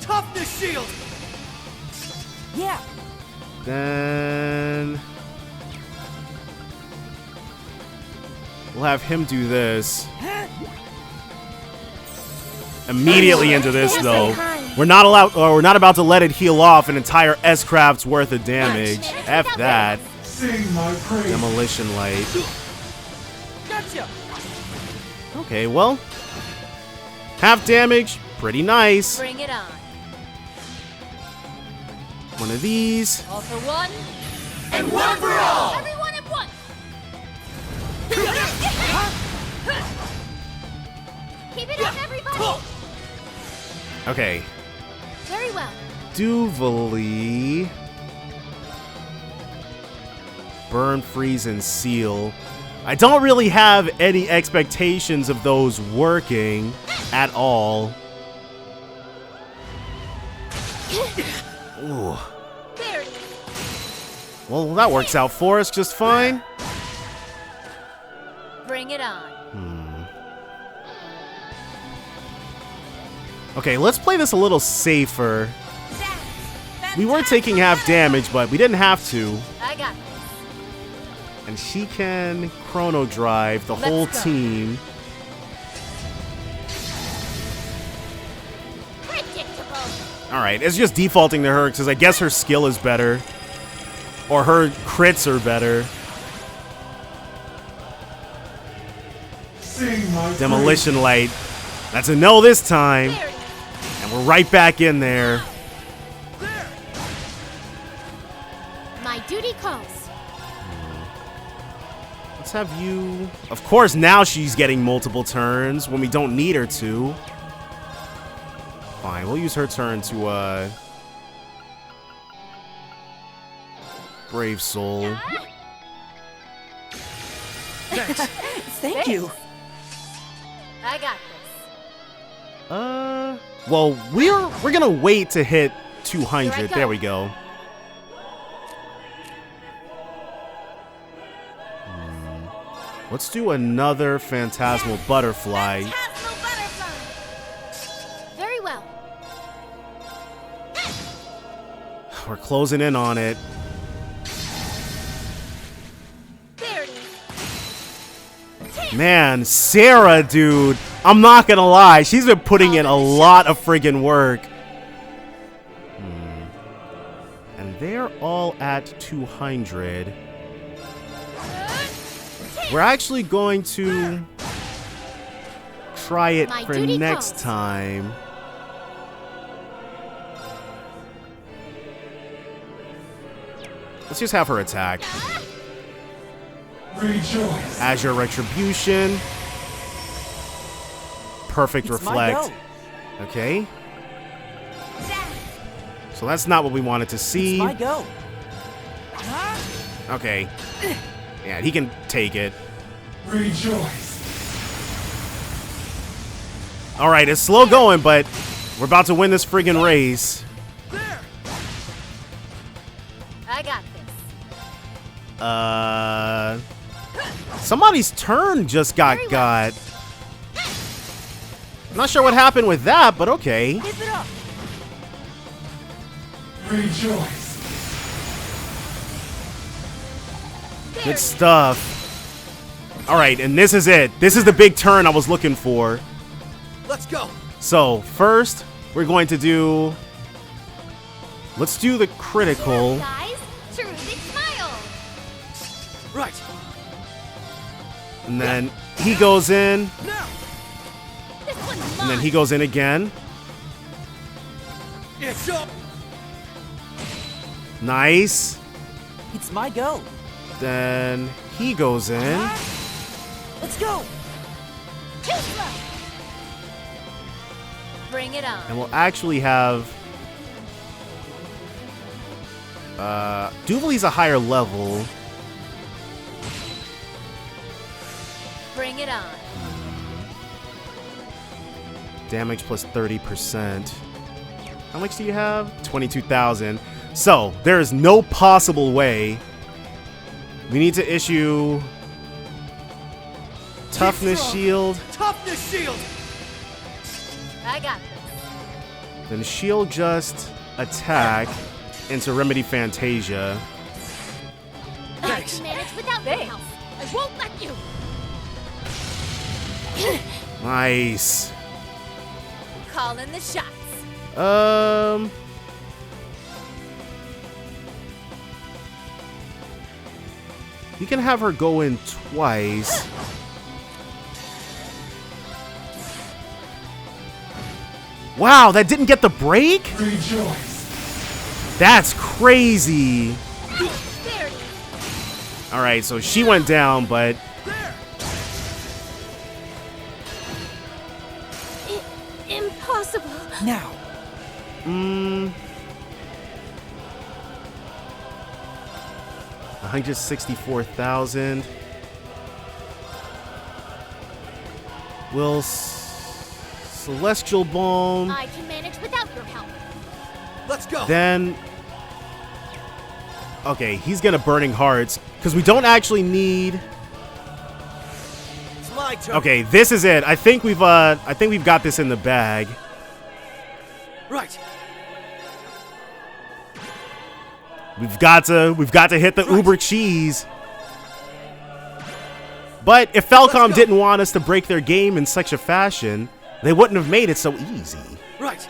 [SPEAKER 5] Toughness shield.
[SPEAKER 6] Yeah.
[SPEAKER 1] Then we'll have him do this. Immediately into this, though. We're not allowed, or we're not about to let it heal off an entire S-Craft's worth of damage. F that.
[SPEAKER 2] Sing my praise.
[SPEAKER 1] Demolition Light.
[SPEAKER 6] Gotcha.
[SPEAKER 1] Okay, well, half damage, pretty nice.
[SPEAKER 4] Bring it on.
[SPEAKER 1] One of these.
[SPEAKER 4] All for one.
[SPEAKER 3] And one for all!
[SPEAKER 4] Everyone at once. Keep it up, everybody.
[SPEAKER 1] Okay.
[SPEAKER 4] Very well.
[SPEAKER 1] Duvally. Burn, freeze, and seal. I don't really have any expectations of those working at all. Ooh.
[SPEAKER 4] There it is.
[SPEAKER 1] Well, that works out for us just fine.
[SPEAKER 4] Bring it on.
[SPEAKER 1] Okay, let's play this a little safer. We were taking half damage, but we didn't have to.
[SPEAKER 4] I got this.
[SPEAKER 1] And she can Chrono Drive the whole
[SPEAKER 4] go.
[SPEAKER 1] team.
[SPEAKER 4] Predictable.
[SPEAKER 1] Alright, it's just defaulting to her because I guess her skill is better. Or her crits are better.
[SPEAKER 2] Sing my
[SPEAKER 1] Demolition Light. That's a no this time.
[SPEAKER 4] There it is.
[SPEAKER 1] And we're right back in there.
[SPEAKER 4] My duty calls.
[SPEAKER 1] Let's have you... Of course, now she's getting multiple turns when we don't need her to. Fine, we'll use her turn to, Brave Soul.
[SPEAKER 6] Thank you.
[SPEAKER 4] I got this.
[SPEAKER 1] Well, we're gonna wait to hit 200. There we go. Let's do another Phantasmal Butterfly.
[SPEAKER 4] Phantasmal butterfly. Very well.
[SPEAKER 1] We're closing in on it.
[SPEAKER 4] There it is.
[SPEAKER 1] Man, Sarah, dude. I'm not gonna lie. She's been putting in a lot of friggin' work. And they're all at 200. We're actually going to try it
[SPEAKER 4] My
[SPEAKER 1] for
[SPEAKER 4] duty
[SPEAKER 1] next
[SPEAKER 4] calls.
[SPEAKER 1] time. Let's just have her attack.
[SPEAKER 2] Rejoice.
[SPEAKER 1] Azure Retribution. Perfect
[SPEAKER 6] It's my
[SPEAKER 1] Reflect.
[SPEAKER 6] go.
[SPEAKER 1] Okay. So that's not what we wanted to see.
[SPEAKER 6] It's my go.
[SPEAKER 1] Okay. Yeah, he can take it.
[SPEAKER 2] Rejoice.
[SPEAKER 1] Alright, it's slow going, but we're about to win this friggin' race.
[SPEAKER 4] I got this.
[SPEAKER 1] Somebody's turn just got
[SPEAKER 4] Very well.
[SPEAKER 1] got. I'm not sure what happened with that, but okay.
[SPEAKER 6] Give it up.
[SPEAKER 2] Rejoice.
[SPEAKER 1] Good stuff. Alright, and this is it. This is the big turn I was looking for.
[SPEAKER 5] Let's go.
[SPEAKER 1] So, first, we're going to do... Let's do the critical.
[SPEAKER 4] Guys, terrific smile.
[SPEAKER 5] Right.
[SPEAKER 1] And then he goes in.
[SPEAKER 5] Now.
[SPEAKER 4] This one's mine.
[SPEAKER 1] And then he goes in again.
[SPEAKER 5] It's up.
[SPEAKER 1] Nice.
[SPEAKER 6] It's my go.
[SPEAKER 1] Then he goes in.
[SPEAKER 6] Let's go.
[SPEAKER 4] Bring it on.
[SPEAKER 1] And we'll actually have... Duvali's a higher level.
[SPEAKER 4] Bring it on.
[SPEAKER 1] Damage plus 30%. How much do you have? 22,000. So, there is no possible way. We need to issue... Toughness Shield.
[SPEAKER 5] Toughness shield.
[SPEAKER 4] I got this.
[SPEAKER 1] Then Shield just attack into Remedy Fantasia.
[SPEAKER 5] Thanks.
[SPEAKER 4] I can manage without your help. I won't let you.
[SPEAKER 1] Nice.
[SPEAKER 4] Call in the shots.
[SPEAKER 1] You can have her go in twice. Wow, that didn't get the break?
[SPEAKER 2] Rejoice.
[SPEAKER 1] That's crazy.
[SPEAKER 4] There it is.
[SPEAKER 1] Alright, so she went down, but
[SPEAKER 4] Impossible.
[SPEAKER 6] Now.
[SPEAKER 1] 164,000. Will Celestial Balm.
[SPEAKER 4] I can manage without your help.
[SPEAKER 5] Let's go.
[SPEAKER 1] Then, okay, he's gonna Burning Hearts because we don't actually need.
[SPEAKER 5] It's my turn.
[SPEAKER 1] Okay, this is it. I think we've got this in the bag.
[SPEAKER 5] Right.
[SPEAKER 1] We've got to hit the Uber cheese. But if Falcom didn't want us to break their game in such a fashion, they wouldn't have made it so easy.
[SPEAKER 5] Right.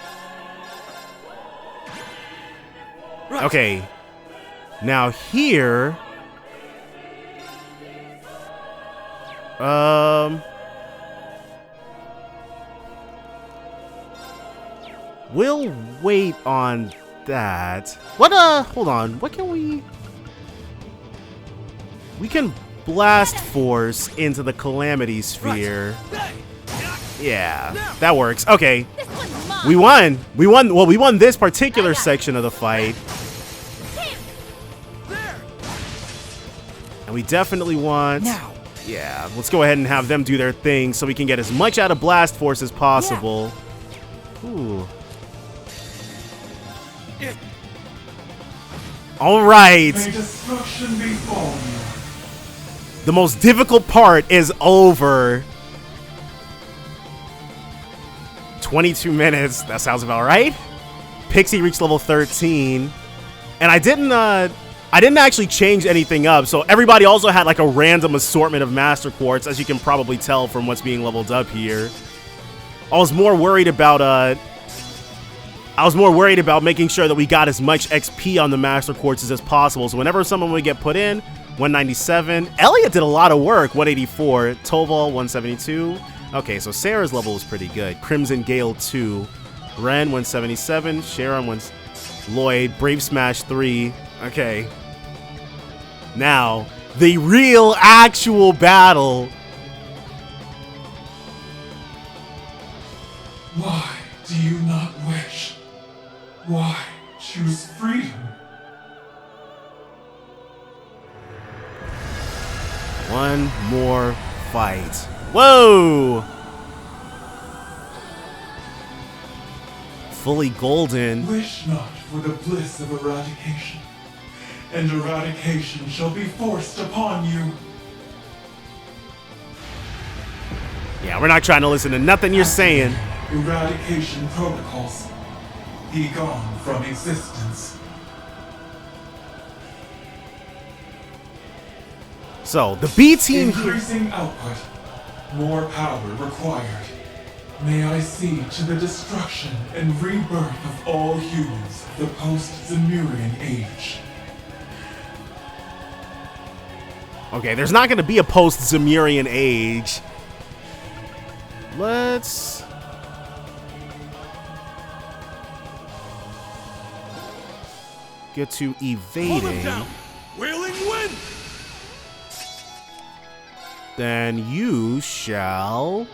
[SPEAKER 5] Right.
[SPEAKER 1] Okay. Now here, we'll wait on that. What, hold on. What can we can Blast Force into the Calamity Sphere. Yeah, that works. Okay.
[SPEAKER 4] This one's mine.
[SPEAKER 1] We won. Well, we won this particular section of the fight. And we definitely want...
[SPEAKER 6] Now.
[SPEAKER 1] Yeah, let's go ahead and have them do their thing so we can get as much out of Blast Force as possible. Ooh. All right.
[SPEAKER 2] May destruction befall you.
[SPEAKER 1] The most difficult part is over. 22 minutes. That sounds about right. Pixie reached level 13. And I didn't actually change anything up. So everybody also had like a random assortment of Master Quartz, as you can probably tell from what's being leveled up here. I was more worried about making sure that we got as much XP on the Master Quartzes as possible. So whenever someone would get put in, 197. Elliot did a lot of work, 184. Toval, 172. Okay, so Sarah's level was pretty good. Crimson Gale, 2. Ren, 177. Sharon, 1. Lloyd, Brave Smash, 3. Okay. Now, the real, actual battle.
[SPEAKER 2] Why do you not wish? Why choose freedom?
[SPEAKER 1] One more fight. Whoa! Fully golden.
[SPEAKER 2] Wish not for the bliss of eradication, and eradication shall be forced upon you.
[SPEAKER 1] Yeah, we're not trying to listen to nothing you're saying.
[SPEAKER 2] Eradication protocols. Be gone from existence.
[SPEAKER 1] So, the B team here.
[SPEAKER 2] Increasing output. More power required. May I see to the destruction and rebirth of all humans of the post-Zemurian age.
[SPEAKER 1] Okay, there's not going to be a post-Zemurian age. Let's... get to evading.
[SPEAKER 5] Wailing wind.
[SPEAKER 1] Then you shall...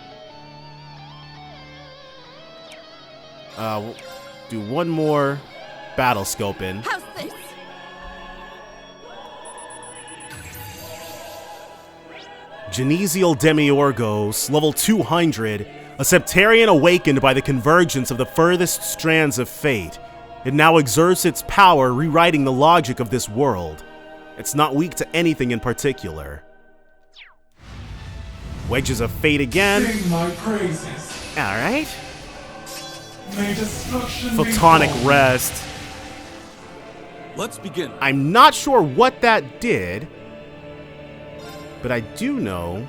[SPEAKER 1] do one more battle scoping.
[SPEAKER 4] How's this?
[SPEAKER 1] Genesial Demiourgos, level 200, a Septarian awakened by the convergence of the furthest strands of fate. It now exerts its power, rewriting the logic of this world. It's not weak to anything in particular. Wedges of Fate again.
[SPEAKER 2] Sing my praises.
[SPEAKER 1] Alright.
[SPEAKER 2] May destruction
[SPEAKER 1] Photonic
[SPEAKER 2] be
[SPEAKER 1] Rest.
[SPEAKER 5] Let's begin.
[SPEAKER 1] I'm not sure what that did, but I do know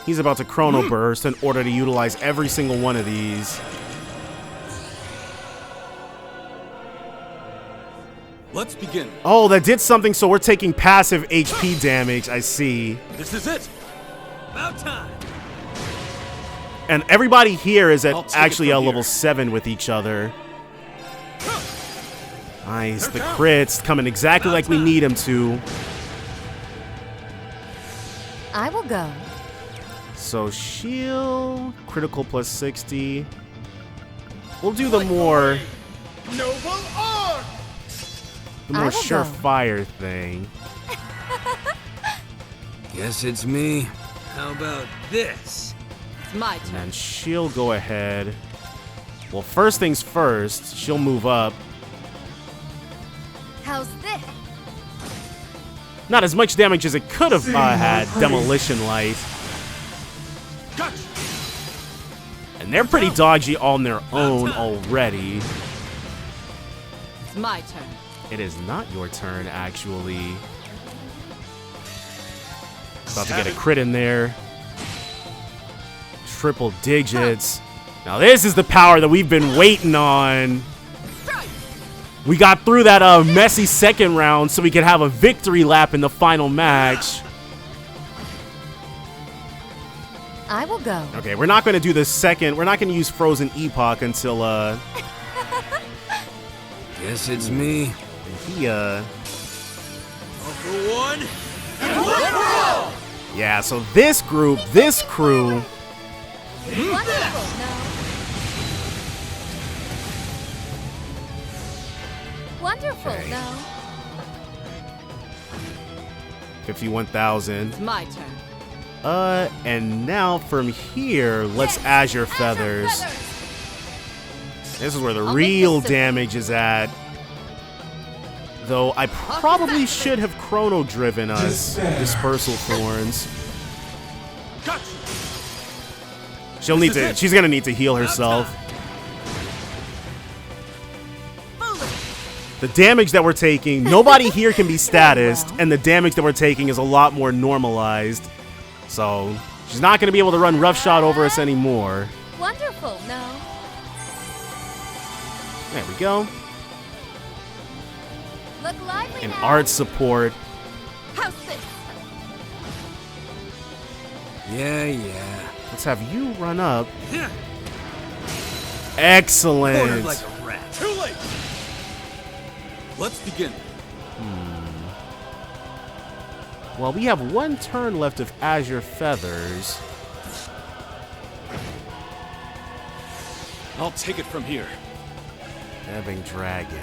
[SPEAKER 1] he's about to Chrono Burst in order to utilize every single one of these.
[SPEAKER 5] Let's begin.
[SPEAKER 1] Oh, that did something, so we're taking passive HP damage, I see.
[SPEAKER 5] This is it. About time.
[SPEAKER 1] And everybody here is
[SPEAKER 5] I'll
[SPEAKER 1] at
[SPEAKER 5] take it
[SPEAKER 1] actually
[SPEAKER 5] from
[SPEAKER 1] at
[SPEAKER 5] here.
[SPEAKER 1] level 7 with each other. Nice, the crits coming exactly like we need him to.
[SPEAKER 4] I will go.
[SPEAKER 1] So shield, critical plus 60. We'll do the more
[SPEAKER 5] Noble arm.
[SPEAKER 1] the more
[SPEAKER 4] I will go.
[SPEAKER 1] surefire thing.
[SPEAKER 7] Guess it's me. How about this?
[SPEAKER 4] It's my
[SPEAKER 1] And
[SPEAKER 4] turn.
[SPEAKER 1] then she'll go ahead. Well, first things first, she'll move up.
[SPEAKER 4] How's this?
[SPEAKER 1] Not as much damage as it could have
[SPEAKER 2] Sing
[SPEAKER 1] had,
[SPEAKER 2] my praise.
[SPEAKER 1] Demolition Light.
[SPEAKER 5] Gotcha.
[SPEAKER 1] And they're pretty dodgy on their own already.
[SPEAKER 4] It's my turn.
[SPEAKER 1] It is not your turn, actually. About to get a crit in there. Triple digits. Now this is the power that we've been waiting on. We got through that messy second round so we could have a victory lap in the final match.
[SPEAKER 4] I will go.
[SPEAKER 1] Okay, we're not going to do the second. We're not going to use Frozen Epoch until
[SPEAKER 7] Guess it's me.
[SPEAKER 1] he
[SPEAKER 5] All for one.
[SPEAKER 1] yeah, so this group, this crew,
[SPEAKER 4] Wonderful. No. Wonderful.
[SPEAKER 1] Okay.
[SPEAKER 4] No.
[SPEAKER 1] 51,000.
[SPEAKER 4] It's my turn.
[SPEAKER 1] And now from here, let's Azure Feathers. This is where the
[SPEAKER 4] I'll make
[SPEAKER 1] real
[SPEAKER 4] this simple.
[SPEAKER 1] damage is at. Though I probably should have chrono driven us
[SPEAKER 2] Despair.
[SPEAKER 1] Dispersal Thorns.
[SPEAKER 5] Gotcha.
[SPEAKER 1] She'll need to. She's gonna need to heal herself. The damage that we're taking, nobody here can be statused, and the damage that we're taking is a lot more normalized. So she's not gonna be able to run roughshod over us anymore.
[SPEAKER 4] Wonderful. No.
[SPEAKER 1] There we go.
[SPEAKER 4] Look lively
[SPEAKER 1] And
[SPEAKER 4] now.
[SPEAKER 1] art support.
[SPEAKER 4] How's this?
[SPEAKER 7] Yeah.
[SPEAKER 1] Let's have you run up.
[SPEAKER 7] Cornered
[SPEAKER 1] Excellent.
[SPEAKER 7] like a rat.
[SPEAKER 5] Too late. Let's begin.
[SPEAKER 1] Well, we have one turn left of Azure Feathers.
[SPEAKER 5] I'll take it from here.
[SPEAKER 1] Ebbing Dragon.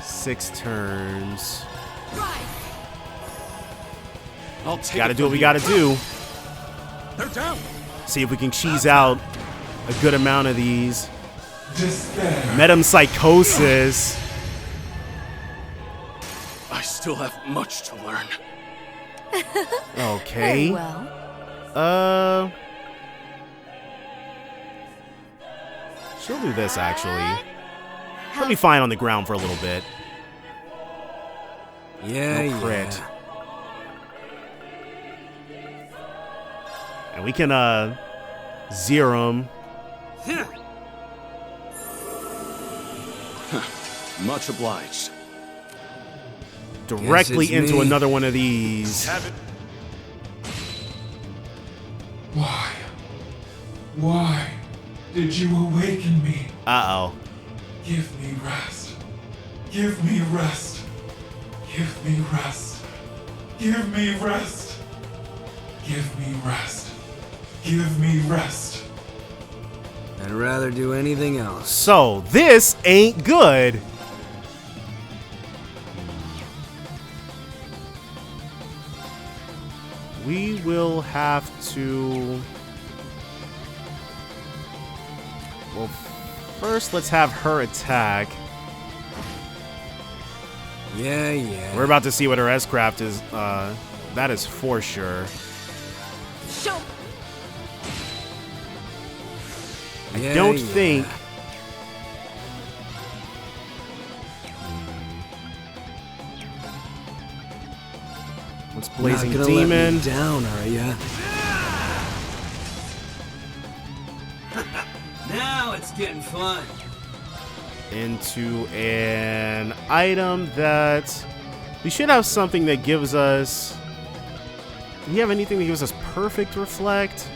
[SPEAKER 1] 6 turns.
[SPEAKER 5] I'll take
[SPEAKER 1] Gotta
[SPEAKER 5] it
[SPEAKER 1] do what
[SPEAKER 5] from
[SPEAKER 1] we
[SPEAKER 5] here.
[SPEAKER 1] gotta do.
[SPEAKER 5] They're down.
[SPEAKER 1] See if we can cheese out a good amount of these.
[SPEAKER 2] Despair.
[SPEAKER 1] Metempsychosis.
[SPEAKER 5] I still have much to learn.
[SPEAKER 1] Okay.
[SPEAKER 4] Very well.
[SPEAKER 1] She'll do this, actually. She'll be fine on the ground for a little bit.
[SPEAKER 7] Yeah,
[SPEAKER 1] No crit.
[SPEAKER 7] yeah.
[SPEAKER 1] And we can, zero him.
[SPEAKER 5] Much obliged.
[SPEAKER 1] Directly
[SPEAKER 7] it's
[SPEAKER 1] into
[SPEAKER 7] me.
[SPEAKER 1] another one of these.
[SPEAKER 5] Have it.
[SPEAKER 2] Why? Why did you awaken me?
[SPEAKER 1] Uh-oh.
[SPEAKER 2] Give me rest. Give me rest. Give me rest. Give me rest. Give me rest. Give me rest.
[SPEAKER 7] I'd rather do anything else.
[SPEAKER 1] So, this ain't good. We will have to... Well, first let's have her attack.
[SPEAKER 7] Yeah, yeah.
[SPEAKER 1] We're about to see what her S-Craft is. That is for sure.
[SPEAKER 4] Show.
[SPEAKER 7] Yeah,
[SPEAKER 1] Don't
[SPEAKER 7] yeah.
[SPEAKER 1] think... What's Blazing
[SPEAKER 7] Not gonna
[SPEAKER 1] Demon?
[SPEAKER 7] let me down, are ya? Now it's getting fun.
[SPEAKER 1] Into an item that... We should have something that gives us... Do we have anything that gives us Perfect Reflect?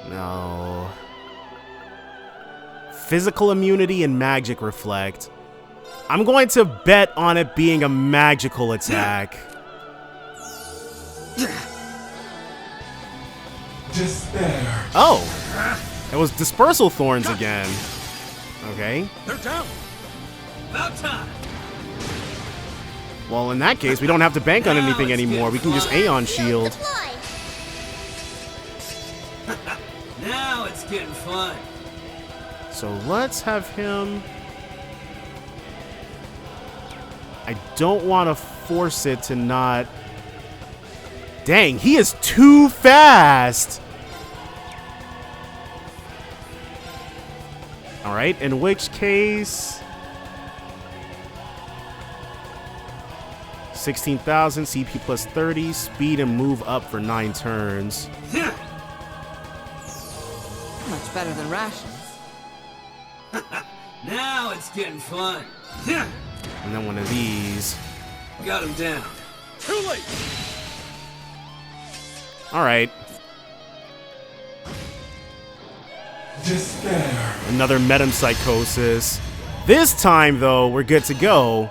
[SPEAKER 1] No. Physical Immunity and Magic Reflect. I'm going to bet on it being a magical attack.
[SPEAKER 2] Despair.
[SPEAKER 1] Oh! It was Dispersal Thorns again. Okay.
[SPEAKER 5] They're down.
[SPEAKER 7] About time.
[SPEAKER 1] Well, in that case, we don't have to bank on anything anymore. We can just Aeon Shield.
[SPEAKER 4] Deploy.
[SPEAKER 7] Now it's getting fun.
[SPEAKER 1] So let's have him... I don't want to force it to not... Dang, he is too fast! Alright, in which case... 16,000, CP plus 30, speed and move up for 9 turns.
[SPEAKER 6] Much better than rations.
[SPEAKER 7] Now it's getting fun.
[SPEAKER 1] And then one of these.
[SPEAKER 7] Got him down.
[SPEAKER 5] Too late.
[SPEAKER 1] Alright,
[SPEAKER 2] Despair.
[SPEAKER 1] another Metempsychosis. This time, though, we're good to go.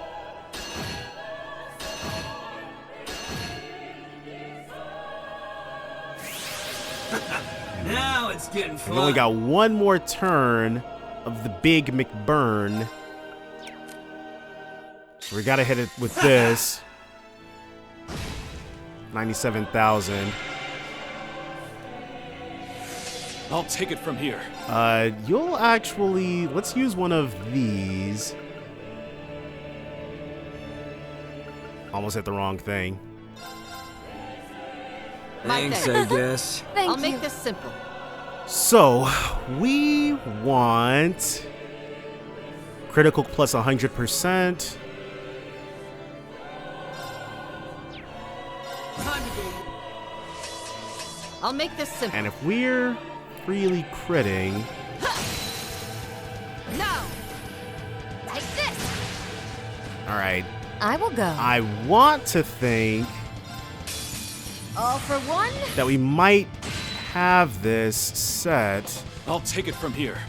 [SPEAKER 7] Now it's getting fun.
[SPEAKER 1] We only got one more turn of the big McBurn. So we gotta hit it with this. 97,000.
[SPEAKER 5] I'll take it from here.
[SPEAKER 1] You'll actually... Let's use one of these. Almost hit the wrong thing.
[SPEAKER 7] Thanks, I guess.
[SPEAKER 4] Thank
[SPEAKER 6] I'll
[SPEAKER 4] you.
[SPEAKER 6] make this simple.
[SPEAKER 1] So, we want... Critical plus 100%.
[SPEAKER 7] Time to go.
[SPEAKER 6] I'll make this simple.
[SPEAKER 1] And if we're freely critting...
[SPEAKER 4] No. Like this.
[SPEAKER 1] Alright,
[SPEAKER 4] I will go.
[SPEAKER 1] I want to think
[SPEAKER 4] All for one.
[SPEAKER 1] that we might have this set.
[SPEAKER 5] I'll take it from here.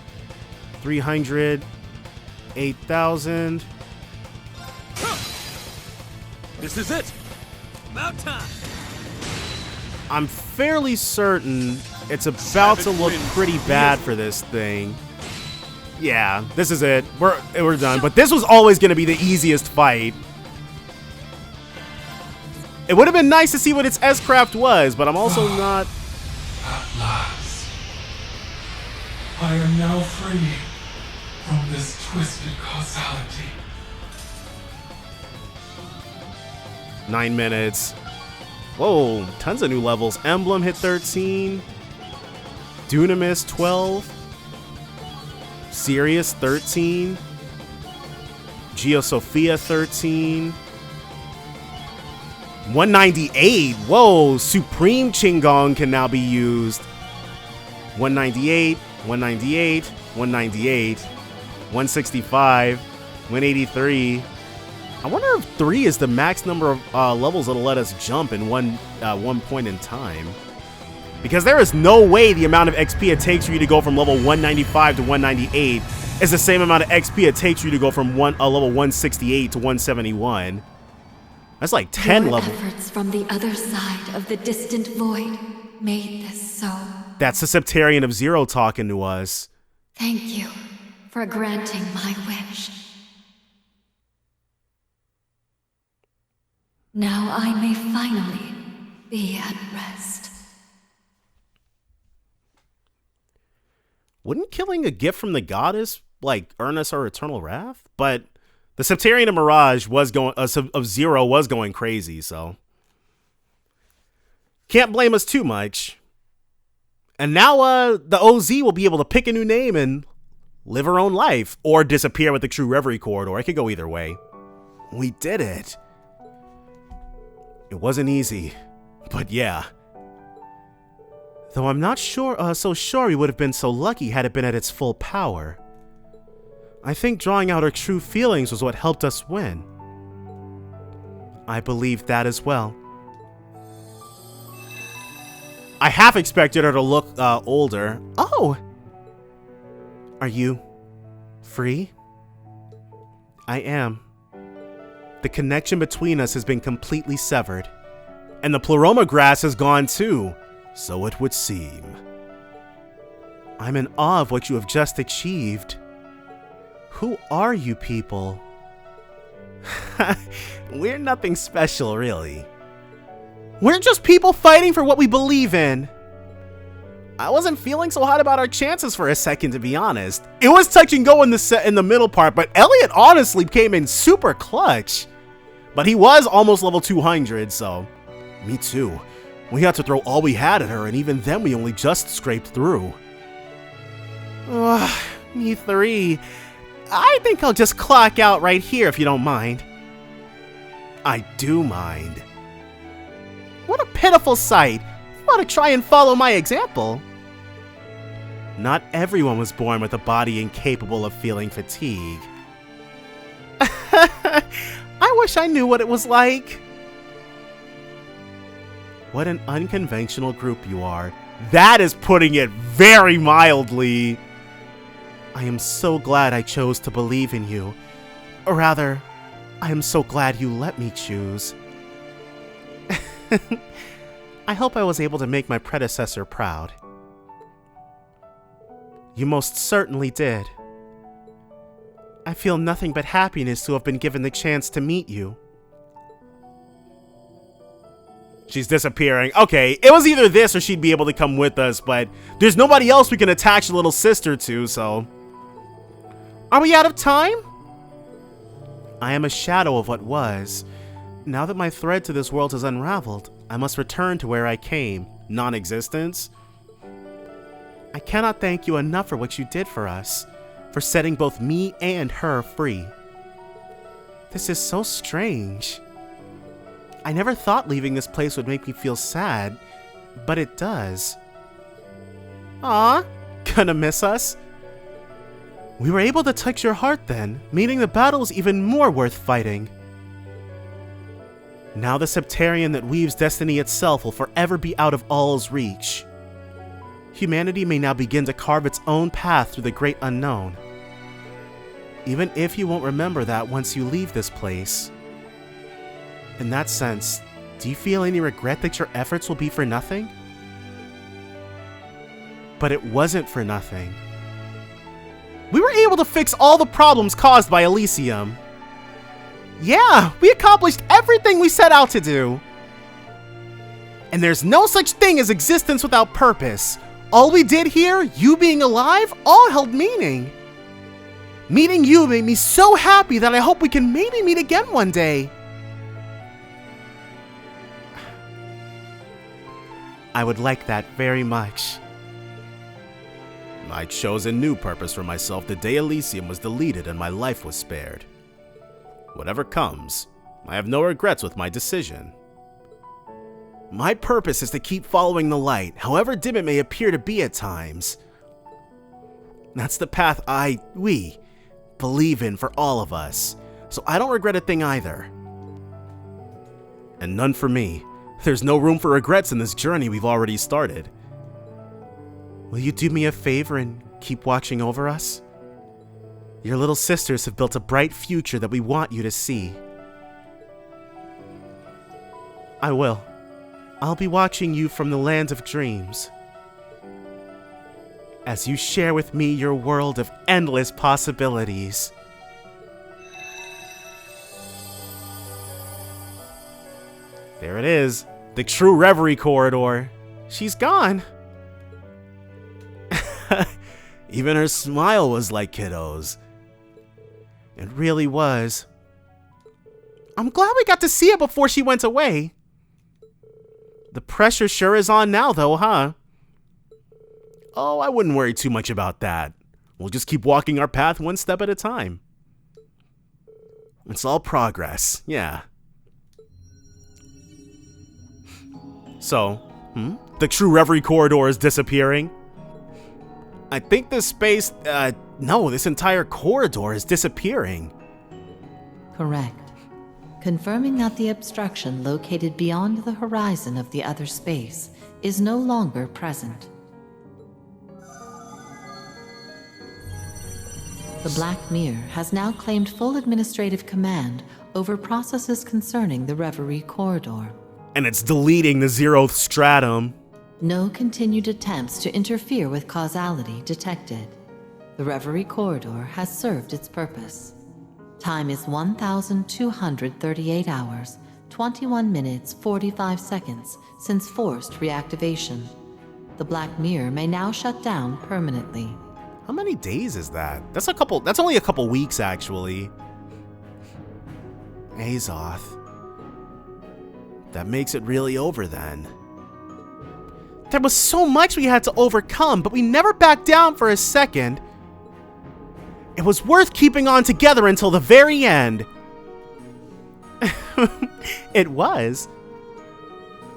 [SPEAKER 1] 300, 8,000.
[SPEAKER 5] This is it.
[SPEAKER 7] About time.
[SPEAKER 1] I'm fairly certain it's about to look pretty bad for this thing. Yeah, this is it. We're done. But this was always going to be the easiest fight. It would have been nice to see what its S-Craft was, but I'm also not...
[SPEAKER 2] At last. I am now free from this twisted causality.
[SPEAKER 1] 9 minutes. Whoa, tons of new levels. Emblem hit 13. Dunamis 12. Sirius 13. Geosophia 13. 198. Whoa, Supreme Qigong can now be used. 198, 198, 198, 165, 183. I wonder if 3 is the max number of levels that'll let us jump in one point in time. Because there is no way the amount of XP it takes for you to go from level 195 to 198 is the same amount of XP it takes for you to go from level 168 to 171. That's like 10
[SPEAKER 8] Your
[SPEAKER 1] levels.
[SPEAKER 8] efforts from the other side of the distant void made this so.
[SPEAKER 1] That's the Septarian of Zero talking to us.
[SPEAKER 8] Thank you for granting my wish. Now I may finally be at rest.
[SPEAKER 1] Wouldn't killing a gift from the goddess like earn us our eternal wrath? But the Septarian of Mirage was going of Zero was going crazy, so can't blame us too much. And now the OZ will be able to pick a new name and live her own life, or disappear with the True Reverie Corridor. It could go either way. We did it. It wasn't easy, but yeah. Though I'm not so sure we would have been so lucky had it been at its full power. I think drawing out her true feelings was what helped us win. I believe that as well. I half expected her to look older. Oh! Are you free? I am. The connection between us has been completely severed. And the Pleroma grass has gone too, so it would seem. I'm in awe of what you have just achieved. Who are you people? We're nothing special, really. We're just people fighting for what we believe in. I wasn't feeling so hot about our chances for a second, to be honest. It was touch and go in the middle part, but Elliot honestly came in super clutch. But he was almost level 200, so... Me too. We had to throw all we had at her, and even then we only just scraped through. Ugh, me 3. I think I'll just clock out right here if you don't mind. I do mind. What a pitiful sight. You ought to try and follow my example. Not everyone was born with a body incapable of feeling fatigue. I wish I knew what it was like. What an unconventional group you are. That is putting it very mildly. I am so glad I chose to believe in you. Or rather, I am so glad you let me choose. I hope I was able to make my predecessor proud. You most certainly did. I feel nothing but happiness to have been given the chance to meet you. She's disappearing. Okay, it was either this or she'd be able to come with us, but there's nobody else we can attach a little sister to, so... Are we out of time? I am a shadow of what was. Now that my thread to this world has unraveled, I must return to where I came, non-existence. I cannot thank you enough for what you did for us, for setting both me and her free. This is so strange. I never thought leaving this place would make me feel sad, but it does. Aw, gonna miss us? We were able to touch your heart then, meaning the battle was even more worth fighting. Now the Septarian that weaves destiny itself will forever be out of all's reach. Humanity may now begin to carve its own path through the great unknown. Even if you won't remember that once you leave this place. In that sense, do you feel any regret that your efforts will be for nothing? But it wasn't for nothing. We were able to fix all the problems caused by Elysium. Yeah, we accomplished everything we set out to do. And there's no such thing as existence without purpose. All we did here, you being alive, all held meaning. Meeting you made me so happy that I hope we can maybe meet again one day. I would like that very much. I chose a new purpose for myself the day Elysium was deleted and my life was spared. Whatever comes, I have no regrets with my decision. My purpose is to keep following the light, however dim it may appear to be at times. That's the path we believe in for all of us, so I don't regret a thing either. And none for me. There's no room for regrets in this journey we've already started. Will you do me a favor and keep watching over us? Your little sisters have built a bright future that we want you to see. I will. I'll be watching you from the land of dreams. As you share with me your world of endless possibilities. There it is. The True Reverie Corridor. She's gone. Even her smile was like Kiddo's. It really was. I'm glad we got to see it before she went away. The pressure sure is on now, though, huh? Oh, I wouldn't worry too much about that. We'll just keep walking our path one step at a time. It's all progress, yeah. So, the True Reverie Corridor is disappearing? I think this space, no, this entire corridor is disappearing.
[SPEAKER 9] Correct. Confirming that the obstruction located beyond the horizon of the other space is no longer present. The Black Mirror has now claimed full administrative command over processes concerning the Reverie Corridor.
[SPEAKER 1] And it's deleting the Zeroth stratum.
[SPEAKER 9] No continued attempts to interfere with causality detected. The Reverie Corridor has served its purpose. Time is 1,238 hours, 21 minutes, 45 seconds since forced reactivation. The Black Mirror may now shut down permanently.
[SPEAKER 1] How many days is that? That's only a couple weeks, actually. Aidios. That makes it really over then. There was so much we had to overcome, but we never backed down for a second. It was worth keeping on together until the very end. It was.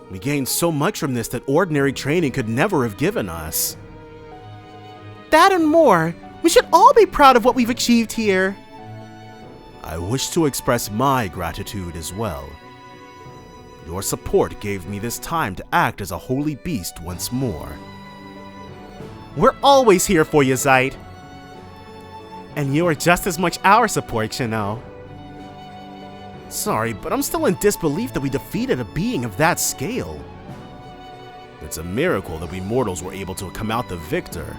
[SPEAKER 1] We gained so much from this that ordinary training could never have given us. That and more. We should all be proud of what we've achieved here. I wish to express my gratitude as well. Your support gave me this time to act as a holy beast once more. We're always here for you, Zeit. And you are just as much our support, you know. Sorry, but I'm still in disbelief that we defeated a being of that scale. It's a miracle that we mortals were able to come out the victor.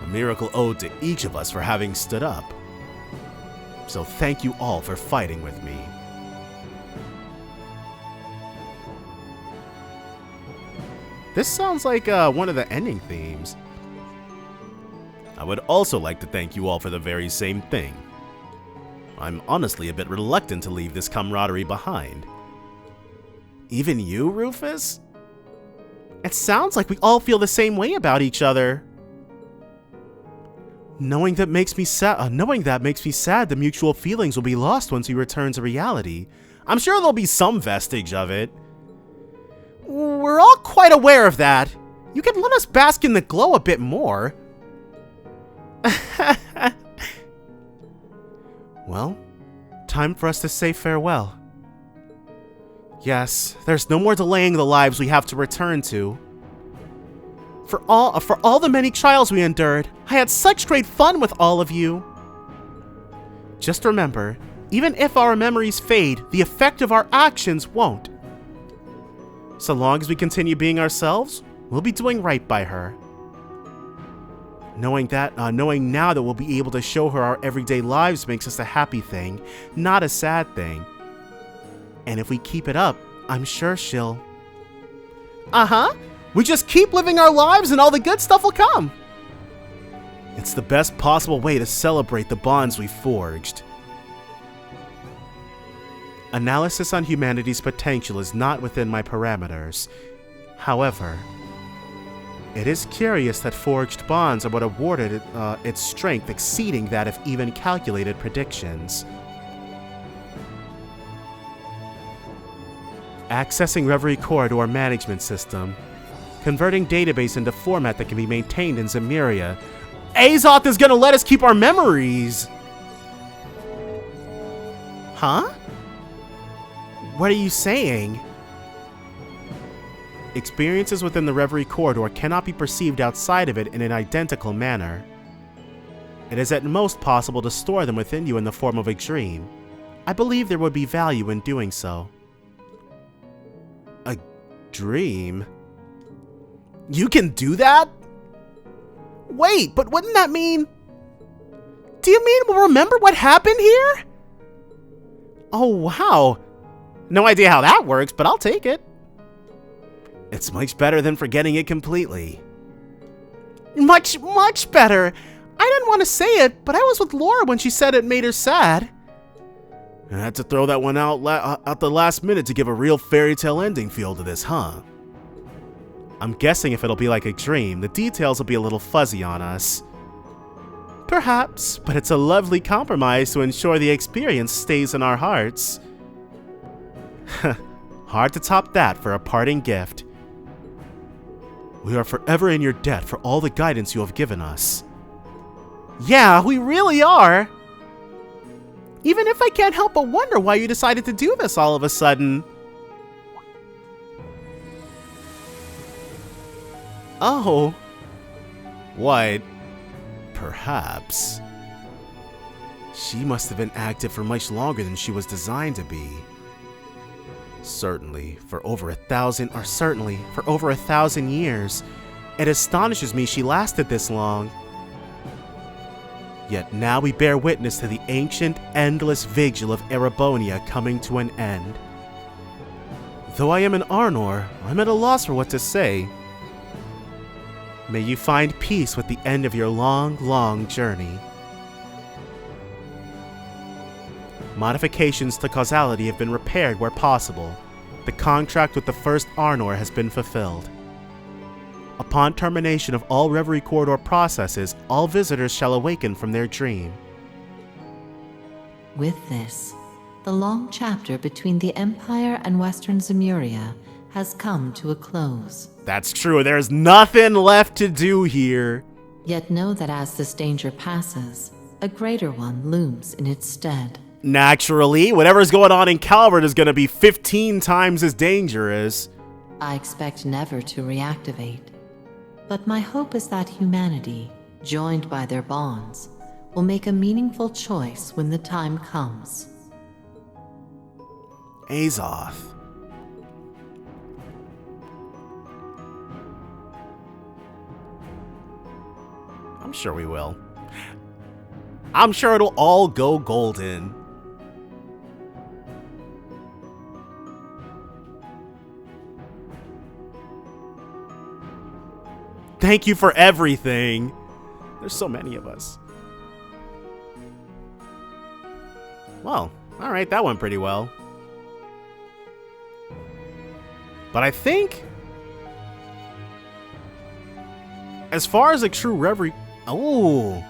[SPEAKER 1] A miracle owed to each of us for having stood up. So thank you all for fighting with me. This sounds like one of the ending themes. I would also like to thank you all for the very same thing. I'm honestly a bit reluctant to leave this camaraderie behind. Even you, Rufus? It sounds like we all feel the same way about each other. Knowing that makes me sad the mutual feelings will be lost once we return to reality. I'm sure there'll be some vestige of it. We're all quite aware of that. You can let us bask in the glow a bit more. Well, time for us to say farewell. Yes, there's no more delaying the lives we have to return to. For all the many trials we endured, I had such great fun with all of you. Just remember, even if our memories fade, the effect of our actions won't. So long as we continue being ourselves, we'll be doing right by her. Knowing now that we'll be able to show her our everyday lives makes us a happy thing, not a sad thing. And if we keep it up, I'm sure she'll... Uh-huh. We just keep living our lives and all the good stuff will come. It's the best possible way to celebrate the bonds we forged. Analysis on humanity's potential is not within my parameters. However, it is curious that forged bonds are what awarded it, its strength exceeding that of even calculated predictions. Accessing Reverie Corridor management system. Converting database into format that can be maintained in Zemuria. Azoth is gonna let us keep our memories! Huh? What are you saying? Experiences within the Reverie Corridor cannot be perceived outside of it in an identical manner. It is at most possible to store them within you in the form of a dream. I believe there would be value in doing so. A dream? You can do that? Wait, but wouldn't that mean... Do you mean we'll remember what happened here? Oh, wow. No idea how that works, but I'll take it. It's much better than forgetting it completely. Much, much better. I didn't want to say it, but I was with Laura when she said it made her sad. I had to throw that one out at the last minute to give a real fairy tale ending feel to this, huh? I'm guessing if it'll be like a dream, the details will be a little fuzzy on us. Perhaps, but it's a lovely compromise to ensure the experience stays in our hearts. Hard to top that for a parting gift. We are forever in your debt for all the guidance you have given us. Yeah, we really are. Even if I can't help but wonder why you decided to do this all of a sudden. Oh. What? Perhaps. She must have been active for much longer than she was designed to be. Certainly for over 1,000 years. It astonishes me she lasted this long. Yet now we bear witness to the ancient, endless vigil of Erebonia coming to an end. Though I am an Arnor, I'm at a loss for what to say. May you find peace with the end of your long, long journey. Modifications to causality have been repaired where possible. The contract with the first Arnor has been fulfilled. Upon termination of all Reverie Corridor processes, all visitors shall awaken from their dream.
[SPEAKER 9] With this, the long chapter between the Empire and Western Zemuria has come to a close.
[SPEAKER 1] That's true, there's nothing left to do here.
[SPEAKER 9] Yet know that as this danger passes, a greater one looms in its stead.
[SPEAKER 1] Naturally, whatever's going on in Calvert is going to be 15 times as dangerous.
[SPEAKER 9] I expect never to reactivate. But my hope is that humanity, joined by their bonds, will make a meaningful choice when the time comes.
[SPEAKER 1] Azoth. I'm sure we will. I'm sure it'll all go golden. Thank you for everything. There's so many of us. Well, alright, that went pretty well. But I think, as far as a True Reverie... Oh.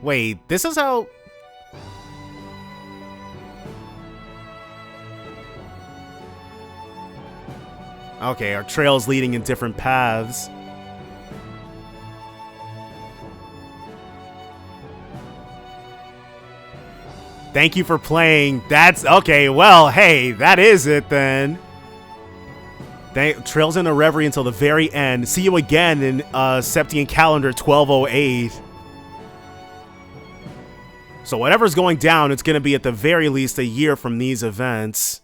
[SPEAKER 1] Wait, this is how... Okay, our trail's leading in different paths. Thank you for playing. That's okay. Well, hey, that is it then. Trails in the Reverie until the very end. See you again in Septian calendar 1208. So whatever's going down, it's going to be at the very least a year from these events.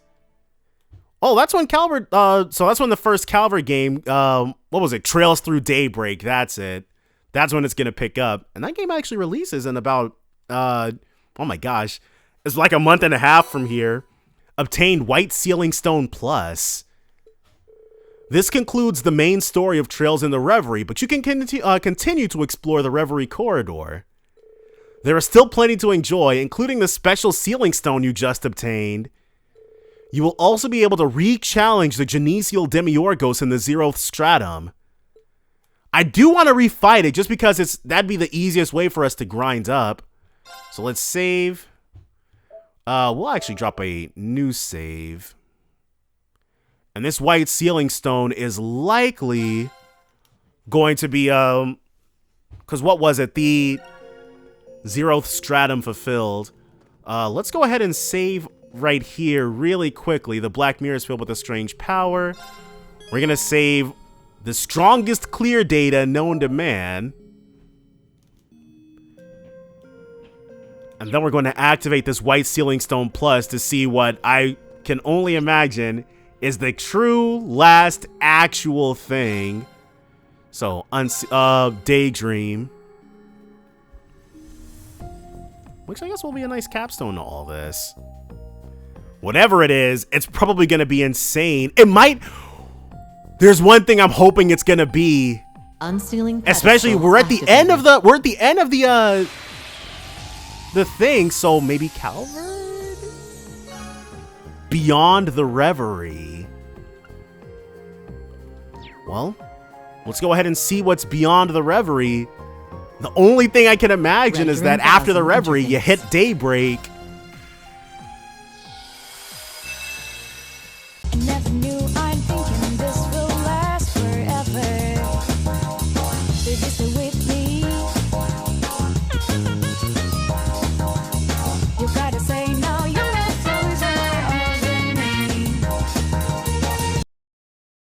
[SPEAKER 1] Oh, that's when Calvert, so that's when the first Calvert game, what was it? Trails Through Daybreak. That's it. That's when it's going to pick up. And that game actually releases in about, oh my gosh, it's like a month and a half from here. Obtain White Sealing Stone Plus. This concludes the main story of Trails in the Reverie, but you can continue to explore the Reverie Corridor. There is still plenty to enjoy, including the special Sealing Stone you just obtained. You will also be able to re-challenge the Genesial Demiourgos in the Zeroth Stratum. I do want to refight it just because that'd be the easiest way for us to grind up. So let's save. We'll actually drop a new save. And this White Sealing Stone is likely going to be, because what was it? The Zeroth Stratum fulfilled. Let's go ahead and save right here really quickly. The Black Mirror is filled with a strange power. We're going to save the strongest clear data known to man. And then we're going to activate this White Sealing Stone Plus to see what I can only imagine is the true last actual thing. So, Daydream. Which I guess will be a nice capstone to all this. Whatever it is, it's probably going to be insane. It might... There's one thing I'm hoping it's going to be.
[SPEAKER 9] Unsealing.
[SPEAKER 1] Especially, we're at the end of the... the thing, so maybe Calvert? Beyond the Reverie. Well, let's go ahead and see what's beyond the Reverie. The only thing I can imagine is that after the Reverie, you hit Daybreak.
[SPEAKER 10] Never knew I'm thinking this will last forever. They're just a way